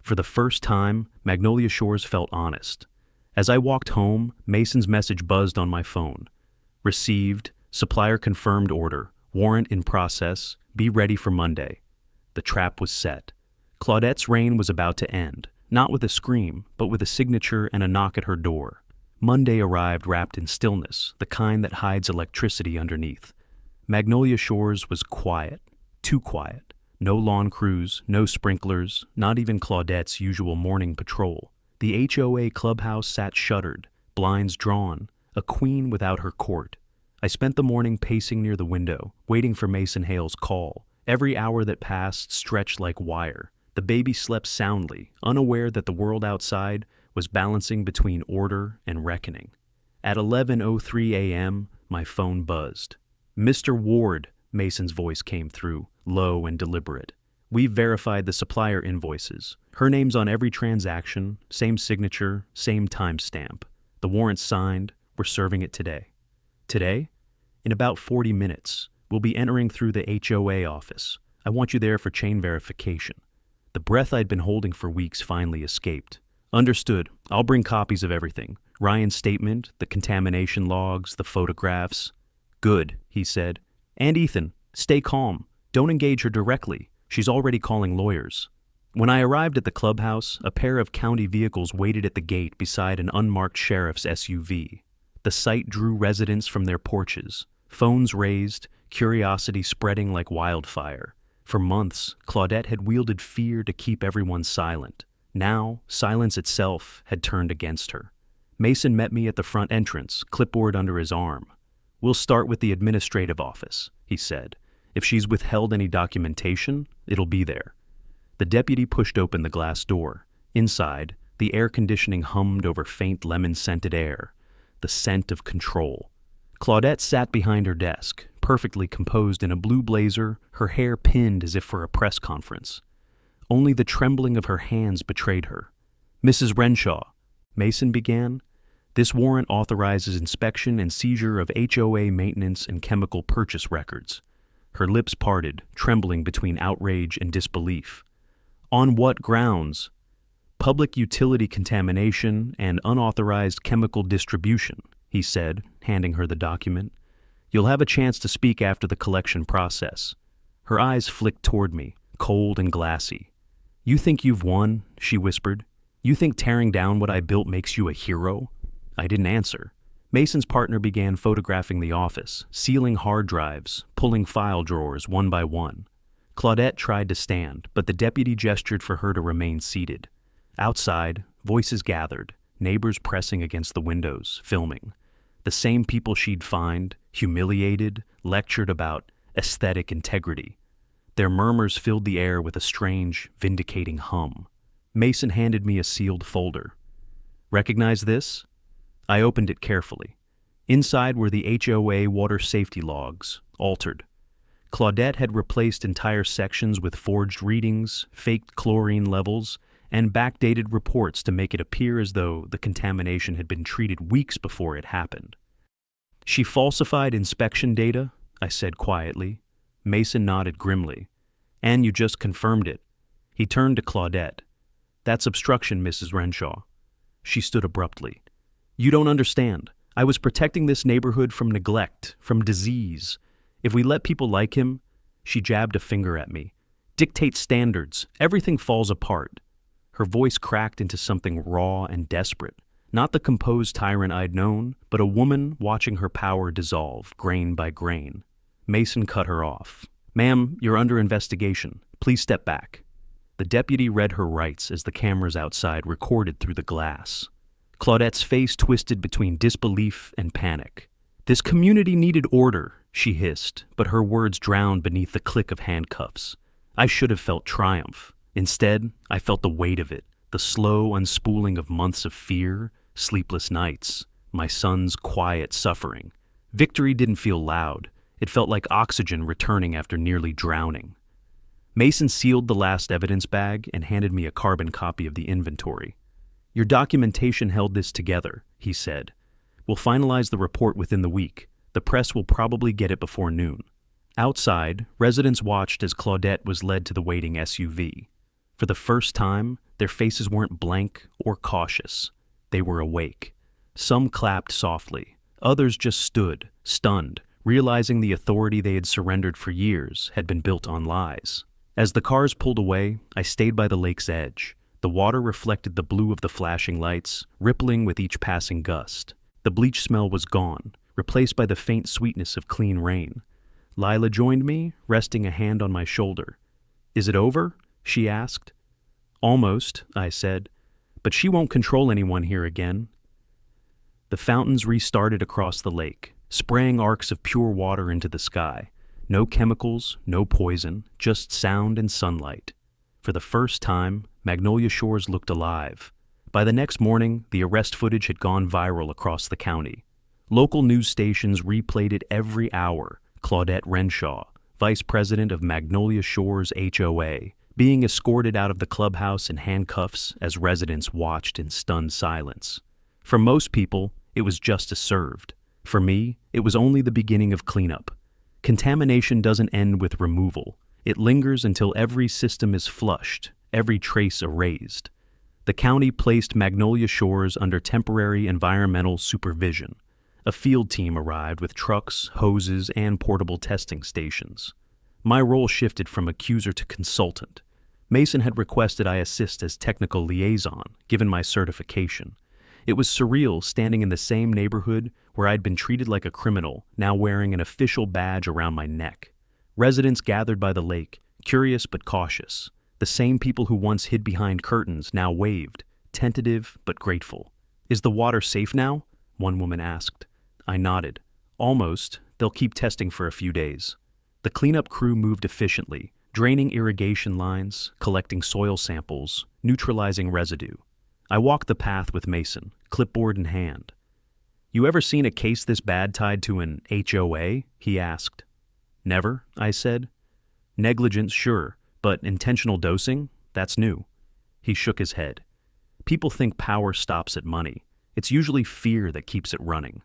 For the first time, Magnolia Shores felt honest. As I walked home, Mason's message buzzed on my phone. Received, supplier confirmed order, warrant in process, be ready for Monday. The trap was set. Claudette's reign was about to end, not with a scream, but with a signature and a knock at her door. Monday arrived wrapped in stillness, the kind that hides electricity underneath. Magnolia Shores was quiet, too quiet. No lawn crews, no sprinklers, not even Claudette's usual morning patrol. The HOA clubhouse sat shuttered, blinds drawn, a queen without her court. I spent the morning pacing near the window, waiting for Mason Hale's call. Every hour that passed stretched like wire. The baby slept soundly, unaware that the world outside was balancing between order and reckoning. At 11:03 a.m., my phone buzzed. "Mr. Ward," Mason's voice came through, low and deliberate. "We've verified the supplier invoices. Her name's on every transaction, same signature, same timestamp. The warrant's signed. We're serving it today." "Today?" "In about 40 minutes. We'll be entering through the HOA office. I want you there for chain verification." The breath I'd been holding for weeks finally escaped. "Understood. I'll bring copies of everything. Ryan's statement, the contamination logs, the photographs." "Good," he said. "And Ethan, stay calm. Don't engage her directly. She's already calling lawyers." When I arrived at the clubhouse, a pair of county vehicles waited at the gate beside an unmarked sheriff's SUV. The sight drew residents from their porches. Phones raised, curiosity spreading like wildfire. For months, Claudette had wielded fear to keep everyone silent. Now, silence itself had turned against her. Mason met me at the front entrance, clipboard under his arm. "We'll start with the administrative office," he said. "If she's withheld any documentation, it'll be there." The deputy pushed open the glass door. Inside, the air conditioning hummed over faint lemon-scented air, the scent of control. Claudette sat behind her desk, perfectly composed in a blue blazer, her hair pinned as if for a press conference. Only the trembling of her hands betrayed her. "Mrs. Renshaw," Mason began, "this warrant authorizes inspection and seizure of HOA maintenance and chemical purchase records." Her lips parted, trembling between outrage and disbelief. "On what grounds?" "Public utility contamination and unauthorized chemical distribution," he said, handing her the document. "You'll have a chance to speak after the collection process." Her eyes flicked toward me, cold and glassy. "You think you've won?" she whispered. "You think tearing down what I built makes you a hero?" I didn't answer. Mason's partner began photographing the office, sealing hard drives, pulling file drawers one by one. Claudette tried to stand, but the deputy gestured for her to remain seated. Outside, voices gathered, neighbors pressing against the windows, filming. The same people she'd fined, humiliated, lectured about aesthetic integrity. Their murmurs filled the air with a strange, vindicating hum. Mason handed me a sealed folder. "Recognize this?" I opened it carefully. Inside were the HOA water safety logs, altered. Claudette had replaced entire sections with forged readings, faked chlorine levels, and backdated reports to make it appear as though the contamination had been treated weeks before it happened. "She falsified inspection data," I said quietly. Mason nodded grimly. "And you just confirmed it." He turned to Claudette. "That's obstruction, Mrs. Renshaw." She stood abruptly. "You don't understand. I was protecting this neighborhood from neglect, from disease. If we let people like him," she jabbed a finger at me, "dictate standards, everything falls apart." Her voice cracked into something raw and desperate. Not the composed tyrant I'd known, but a woman watching her power dissolve, grain by grain. Mason cut her off. "Ma'am, you're under investigation. Please step back." The deputy read her rights as the cameras outside recorded through the glass. Claudette's face twisted between disbelief and panic. "This community needed order," she hissed, but her words drowned beneath the click of handcuffs. I should have felt triumph. Instead, I felt the weight of it, the slow unspooling of months of fear, sleepless nights, my son's quiet suffering. Victory didn't feel loud. It felt like oxygen returning after nearly drowning. Mason sealed the last evidence bag and handed me a carbon copy of the inventory. "Your documentation held this together," he said. "We'll finalize the report within the week. The press will probably get it before noon." Outside, residents watched as Claudette was led to the waiting SUV. For the first time, their faces weren't blank or cautious. They were awake. Some clapped softly. Others just stood, stunned, realizing the authority they had surrendered for years had been built on lies. As the cars pulled away, I stayed by the lake's edge. The water reflected the blue of the flashing lights, rippling with each passing gust. The bleach smell was gone, replaced by the faint sweetness of clean rain. Lila joined me, resting a hand on my shoulder. "Is it over?" she asked. "Almost," I said, "but she won't control anyone here again." The fountains restarted across the lake, spraying arcs of pure water into the sky. No chemicals, no poison, just sound and sunlight. For the first time, Magnolia Shores looked alive. By the next morning, the arrest footage had gone viral across the county. Local news stations replayed it every hour. Claudette Renshaw, vice president of Magnolia Shores HOA, being escorted out of the clubhouse in handcuffs as residents watched in stunned silence. For most people, it was justice served. For me, it was only the beginning of cleanup. Contamination doesn't end with removal. It lingers until every system is flushed, every trace erased. The county placed Magnolia Shores under temporary environmental supervision. A field team arrived with trucks, hoses, and portable testing stations. My role shifted from accuser to consultant. Mason had requested I assist as technical liaison, given my certification. It was surreal standing in the same neighborhood where I'd been treated like a criminal, now wearing an official badge around my neck. Residents gathered by the lake, curious but cautious. The same people who once hid behind curtains now waved, tentative but grateful. "Is the water safe now?" one woman asked. I nodded. "Almost. They'll keep testing for a few days." The cleanup crew moved efficiently, draining irrigation lines, collecting soil samples, neutralizing residue. I walked the path with Mason, clipboard in hand. "You ever seen a case this bad tied to an HOA?" he asked. "Never," I said. "Negligence, sure, but intentional dosing? That's new." He shook his head. "People think power stops at money. It's usually fear that keeps it running."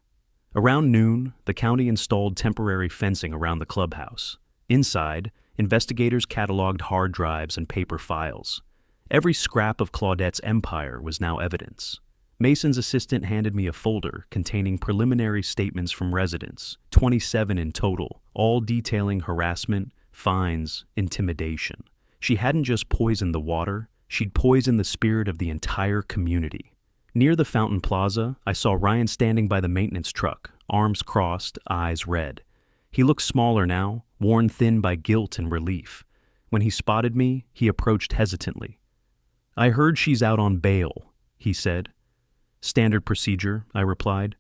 Around noon, the county installed temporary fencing around the clubhouse. Inside, investigators cataloged hard drives and paper files. Every scrap of Claudette's empire was now evidence. Mason's assistant handed me a folder containing preliminary statements from residents, 27 in total, all detailing harassment, fines, intimidation. She hadn't just poisoned the water, she'd poisoned the spirit of the entire community. Near the fountain plaza, I saw Ryan standing by the maintenance truck, arms crossed, eyes red. He looked smaller now, worn thin by guilt and relief. When he spotted me, he approached hesitantly. "I heard she's out on bail," he said. "Standard procedure," I replied.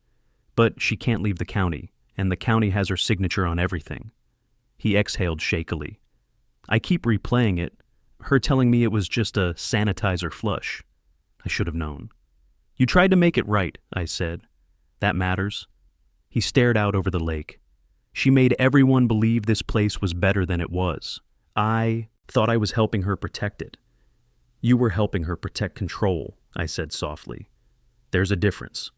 "But she can't leave the county, and the county has her signature on everything." He exhaled shakily. "I keep replaying it, her telling me it was just a sanitizer flush. I should have known." "You tried to make it right," I said. "That matters." He stared out over the lake. "She made everyone believe this place was better than it was. I thought I was helping her protect it." "You were helping her protect control," I said softly. "There's a difference."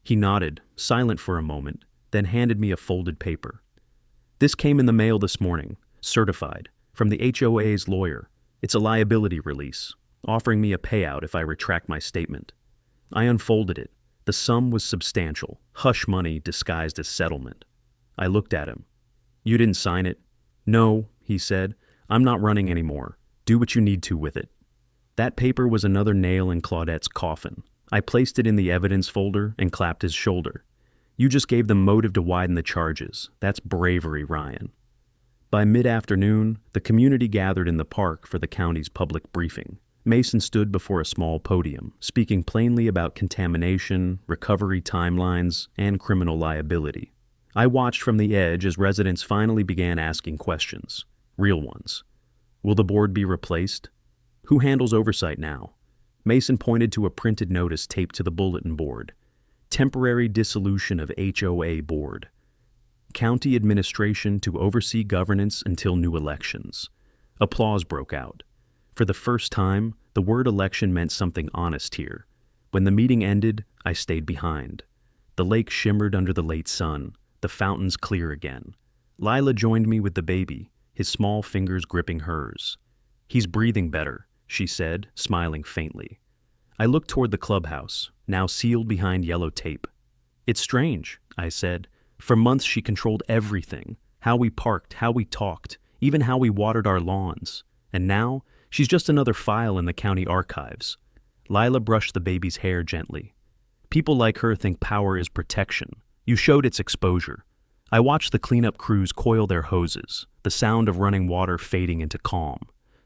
He nodded, silent for a moment, then handed me a folded paper. "This came in the mail this morning, certified, from the HOA's lawyer. It's a liability release, offering me a payout if I retract my statement." I unfolded it. The sum was substantial, hush money disguised as settlement. I looked at him. "You didn't sign it?" "No," he said. "I'm not running anymore. Do what you need to with it." That paper was another nail in Claudette's coffin. I placed it in the evidence folder and clapped his shoulder. "You just gave them motive to widen the charges. That's bravery, Ryan." By mid-afternoon, the community gathered in the park for the county's public briefing. Mason stood before a small podium, speaking plainly about contamination, recovery timelines, and criminal liability. I watched from the edge as residents finally began asking questions. Real ones. Will the board be replaced? Who handles oversight now? Mason pointed to a printed notice taped to the bulletin board. Temporary dissolution of HOA board. County administration to oversee governance until new elections. Applause broke out. For the first time, the word election meant something honest here. When the meeting ended, I stayed behind. The lake shimmered under the late sun, the fountains clear again. Lila joined me with the baby, his small fingers gripping hers. "He's breathing better," she said, smiling faintly. I looked toward the clubhouse, now sealed behind yellow tape. "It's strange," I said. "For months she controlled everything, how we parked, how we talked, even how we watered our lawns. And now, she's just another file in the county archives." Lila brushed the baby's hair gently. "People like her think power is protection. You showed its exposure." I watched the cleanup crews coil their hoses, the sound of running water fading into calm.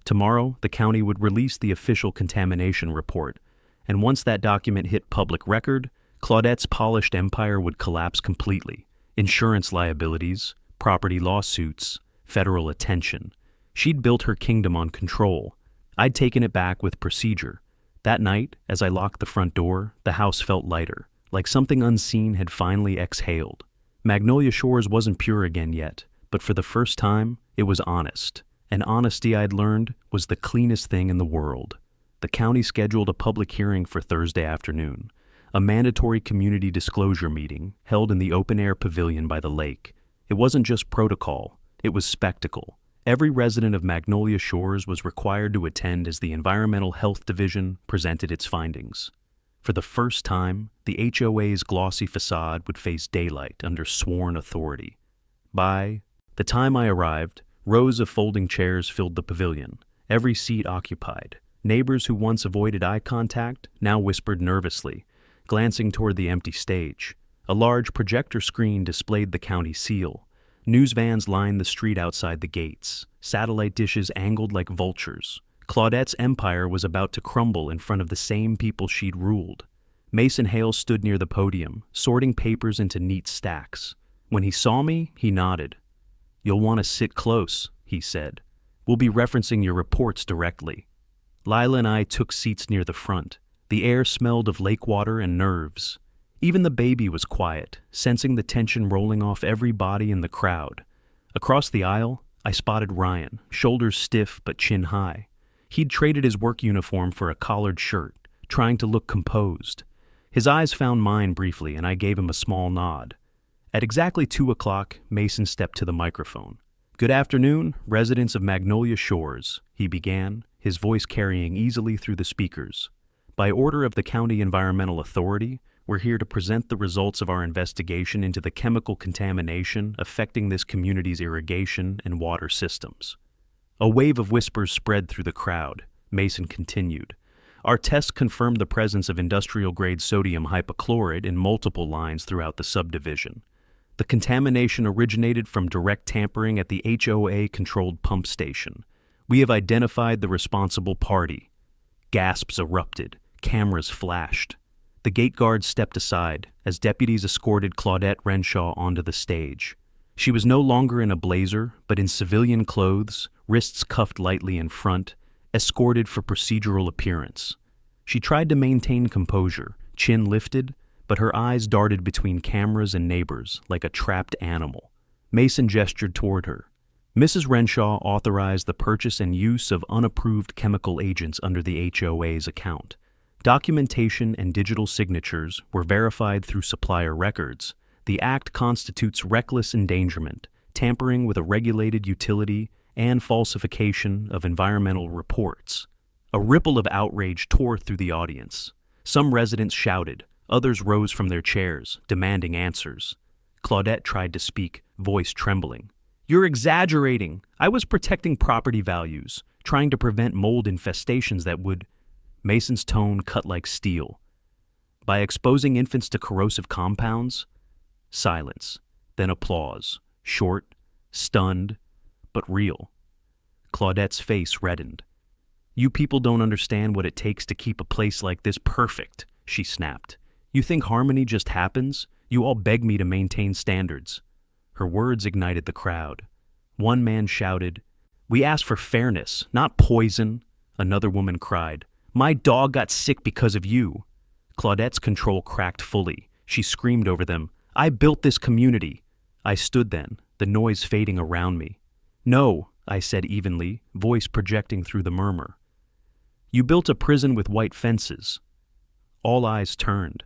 Tomorrow, the county would release the official contamination report, and once that document hit public record, Claudette's polished empire would collapse completely. Insurance liabilities, property lawsuits, federal attention. She'd built her kingdom on control. I'd taken it back with procedure. That night, as I locked the front door, the house felt lighter, like something unseen had finally exhaled. Magnolia Shores wasn't pure again yet, but for the first time, it was honest. And honesty, I'd learned, was the cleanest thing in the world. The county scheduled a public hearing for Thursday afternoon, a mandatory community disclosure meeting held in the open-air pavilion by the lake. It wasn't just protocol, it was spectacle. Every resident of Magnolia Shores was required to attend as the Environmental Health Division presented its findings. For the first time, the HOA's glossy facade would face daylight under sworn authority. By the time I arrived, rows of folding chairs filled the pavilion, every seat occupied. Neighbors who once avoided eye contact now whispered nervously, glancing toward the empty stage. A large projector screen displayed the county seal. News vans lined the street outside the gates, satellite dishes angled like vultures. Claudette's empire was about to crumble in front of the same people she'd ruled. Mason Hale stood near the podium, sorting papers into neat stacks. When he saw me, he nodded. "You'll want to sit close," he said. "We'll be referencing your reports directly." Lila and I took seats near the front. The air smelled of lake water and nerves. Even the baby was quiet, sensing the tension rolling off every body in the crowd. Across the aisle, I spotted Ryan, shoulders stiff but chin high. He'd traded his work uniform for a collared shirt, trying to look composed. His eyes found mine briefly, and I gave him a small nod. At exactly 2 o'clock, Mason stepped to the microphone. "Good afternoon, residents of Magnolia Shores," he began, his voice carrying easily through the speakers. "By order of the County Environmental Authority, we're here to present the results of our investigation into the chemical contamination affecting this community's irrigation and water systems." A wave of whispers spread through the crowd. Mason continued. "Our tests confirmed the presence of industrial-grade sodium hypochlorite in multiple lines throughout the subdivision. The contamination originated from direct tampering at the HOA-controlled pump station. We have identified the responsible party." Gasps erupted. Cameras flashed. The gate guards stepped aside as deputies escorted Claudette Renshaw onto the stage. She was no longer in a blazer, but in civilian clothes, wrists cuffed lightly in front, escorted for procedural appearance. She tried to maintain composure, chin lifted, but her eyes darted between cameras and neighbors like a trapped animal. Mason gestured toward her. Mrs. Renshaw authorized the purchase and use of unapproved chemical agents under the HOA's account. Documentation and digital signatures were verified through supplier records. The act constitutes reckless endangerment, tampering with a regulated utility, and falsification of environmental reports. A ripple of outrage tore through the audience. Some residents shouted, others rose from their chairs, demanding answers. Claudette tried to speak, voice trembling. "You're exaggerating. I was protecting property values, trying to prevent mold infestations that would—" Mason's tone cut like steel. "By exposing infants to corrosive compounds?" Silence, then applause, short, stunned, but real. Claudette's face reddened. "You people don't understand what it takes to keep a place like this perfect," she snapped. "You think harmony just happens? You all beg me to maintain standards." Her words ignited the crowd. One man shouted, "We asked for fairness, not poison." Another woman cried, "My dog got sick because of you." Claudette's control cracked fully. She screamed over them, "I built this community." I stood then, the noise fading around me. "No," I said evenly, voice projecting through the murmur. "You built a prison with white fences." All eyes turned.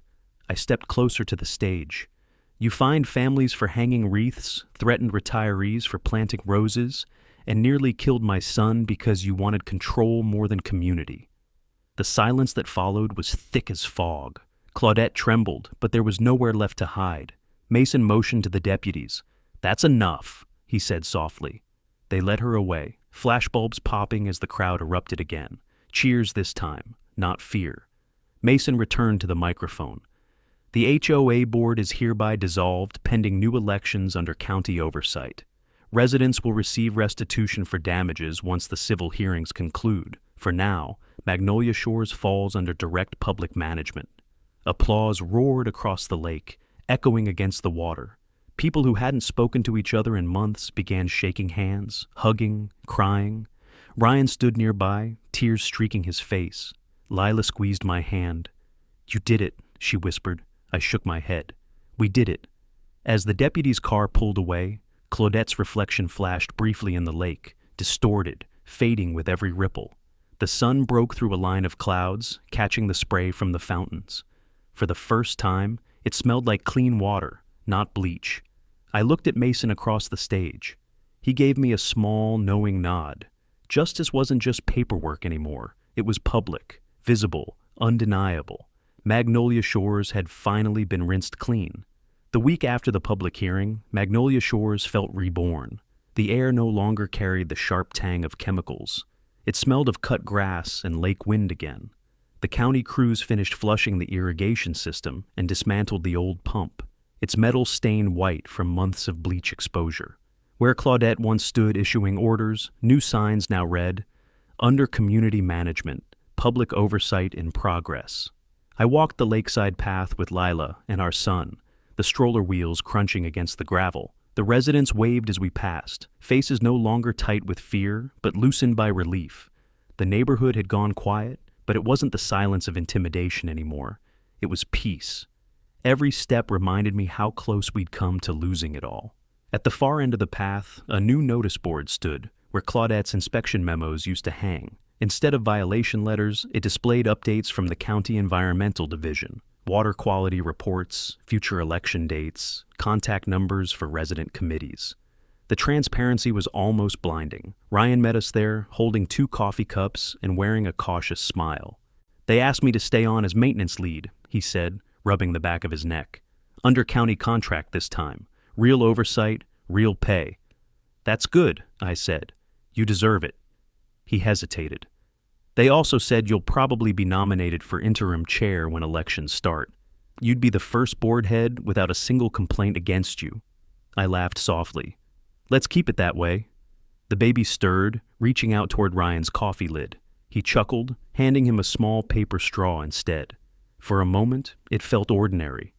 I stepped closer to the stage. You fined families for hanging wreaths, threatened retirees for planting roses, and nearly killed my son because you wanted control more than community. The silence that followed was thick as fog. Claudette trembled, but there was nowhere left to hide. Mason motioned to the deputies. "That's enough," he said softly. They led her away, flashbulbs popping as the crowd erupted again. Cheers this time, not fear. Mason returned to the microphone. "The HOA board is hereby dissolved pending new elections under county oversight. Residents will receive restitution for damages once the civil hearings conclude. For now, Magnolia Shores falls under direct public management." Applause roared across the lake, echoing against the water. People who hadn't spoken to each other in months began shaking hands, hugging, crying. Ryan stood nearby, tears streaking his face. Lila squeezed my hand. "You did it," she whispered. I shook my head. "We did it." As the deputy's car pulled away, Claudette's reflection flashed briefly in the lake, distorted, fading with every ripple. The sun broke through a line of clouds, catching the spray from the fountains. For the first time, it smelled like clean water, not bleach. I looked at Mason across the stage. He gave me a small, knowing nod. Justice wasn't just paperwork anymore. It was public, visible, undeniable. Magnolia Shores had finally been rinsed clean. The week after the public hearing, Magnolia Shores felt reborn. The air no longer carried the sharp tang of chemicals. It smelled of cut grass and lake wind again. The county crews finished flushing the irrigation system and dismantled the old pump, its metal stained white from months of bleach exposure. Where Claudette once stood issuing orders, new signs now read, "Under community management, public oversight in progress." I walked the lakeside path with Lila and our son, the stroller wheels crunching against the gravel. The residents waved as we passed, faces no longer tight with fear, but loosened by relief. The neighborhood had gone quiet, but it wasn't the silence of intimidation anymore. It was peace. Every step reminded me how close we'd come to losing it all. At the far end of the path, a new notice board stood, where Claudette's inspection memos used to hang. Instead of violation letters, it displayed updates from the County Environmental Division, water quality reports, future election dates, contact numbers for resident committees. The transparency was almost blinding. Ryan met us there, holding 2 coffee cups and wearing a cautious smile. "They asked me to stay on as maintenance lead," he said, rubbing the back of his neck. "Under county contract this time. Real oversight, real pay." "That's good," I said. "You deserve it." He hesitated. "They also said you'll probably be nominated for interim chair when elections start. You'd be the first board head without a single complaint against you." I laughed softly. "Let's keep it that way." The baby stirred, reaching out toward Ryan's coffee lid. He chuckled, handing him a small paper straw instead. For a moment, it felt ordinary.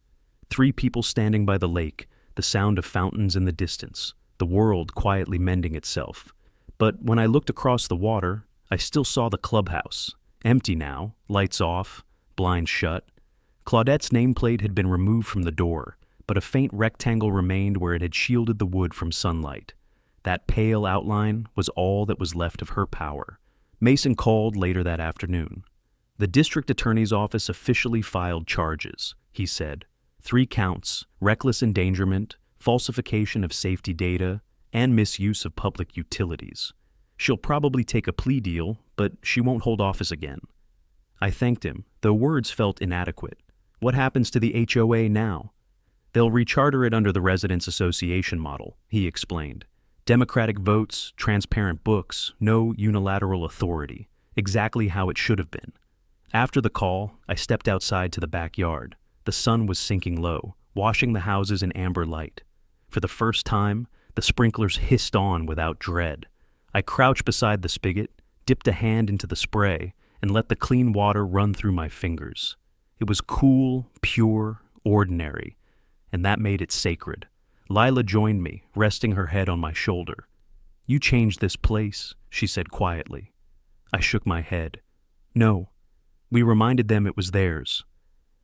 3 people standing by the lake, the sound of fountains in the distance, the world quietly mending itself. But when I looked across the water, I still saw the clubhouse, empty now, lights off, blinds shut. Claudette's nameplate had been removed from the door, but a faint rectangle remained where it had shielded the wood from sunlight. That pale outline was all that was left of her power. Mason called later that afternoon. "The district attorney's office officially filed charges," he said. 3 counts, reckless endangerment, falsification of safety data, and misuse of public utilities. She'll probably take a plea deal, but she won't hold office again. I thanked him, though words felt inadequate. What happens to the HOA now? "They'll recharter it under the Residents Association model," he explained. "Democratic votes, transparent books, no unilateral authority. Exactly how it should have been." After the call, I stepped outside to the backyard. The sun was sinking low, washing the houses in amber light. For the first time, the sprinklers hissed on without dread. I crouched beside the spigot, dipped a hand into the spray, and let the clean water run through my fingers. It was cool, pure, ordinary, and that made it sacred. Lila joined me, resting her head on my shoulder. "You changed this place," she said quietly. I shook my head. "No." We reminded them it was theirs.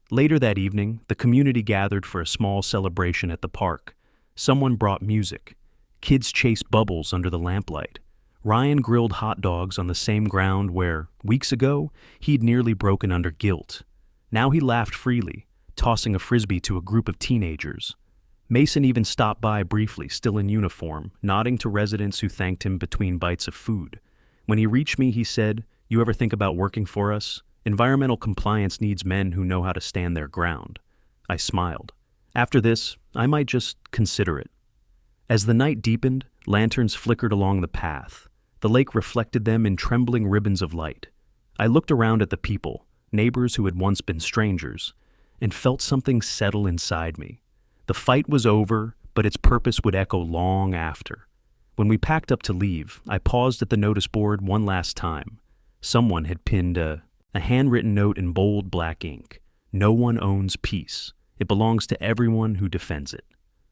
Later that evening, the community gathered for a small celebration at the park. Someone brought music. Kids chased bubbles under the lamplight. Ryan grilled hot dogs on the same ground where, weeks ago, he'd nearly broken under guilt. Now he laughed freely, tossing a frisbee to a group of teenagers. Mason even stopped by briefly, still in uniform, nodding to residents who thanked him between bites of food. When he reached me, he said, "You ever think about working for us? Environmental compliance needs men who know how to stand their ground." I smiled. After this, I might just consider it. As the night deepened, lanterns flickered along the path. The lake reflected them in trembling ribbons of light. I looked around at the people, neighbors who had once been strangers, and felt something settle inside me. The fight was over, but its purpose would echo long after. When we packed up to leave, I paused at the notice board one last time. Someone had pinned a handwritten note in bold black ink. "No one owns peace. It belongs to everyone who defends it."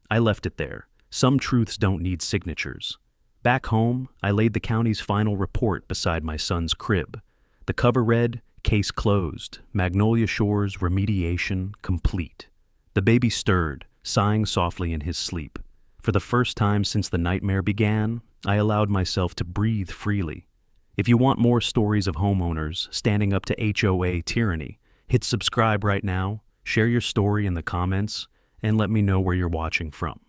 I left it there. Some truths don't need signatures. Back home, I laid the county's final report beside my son's crib. The cover read, "Case closed. Magnolia Shores remediation complete." The baby stirred, sighing softly in his sleep. For the first time since the nightmare began, I allowed myself to breathe freely. If you want more stories of homeowners standing up to HOA tyranny, hit subscribe right now, share your story in the comments, and let me know where you're watching from.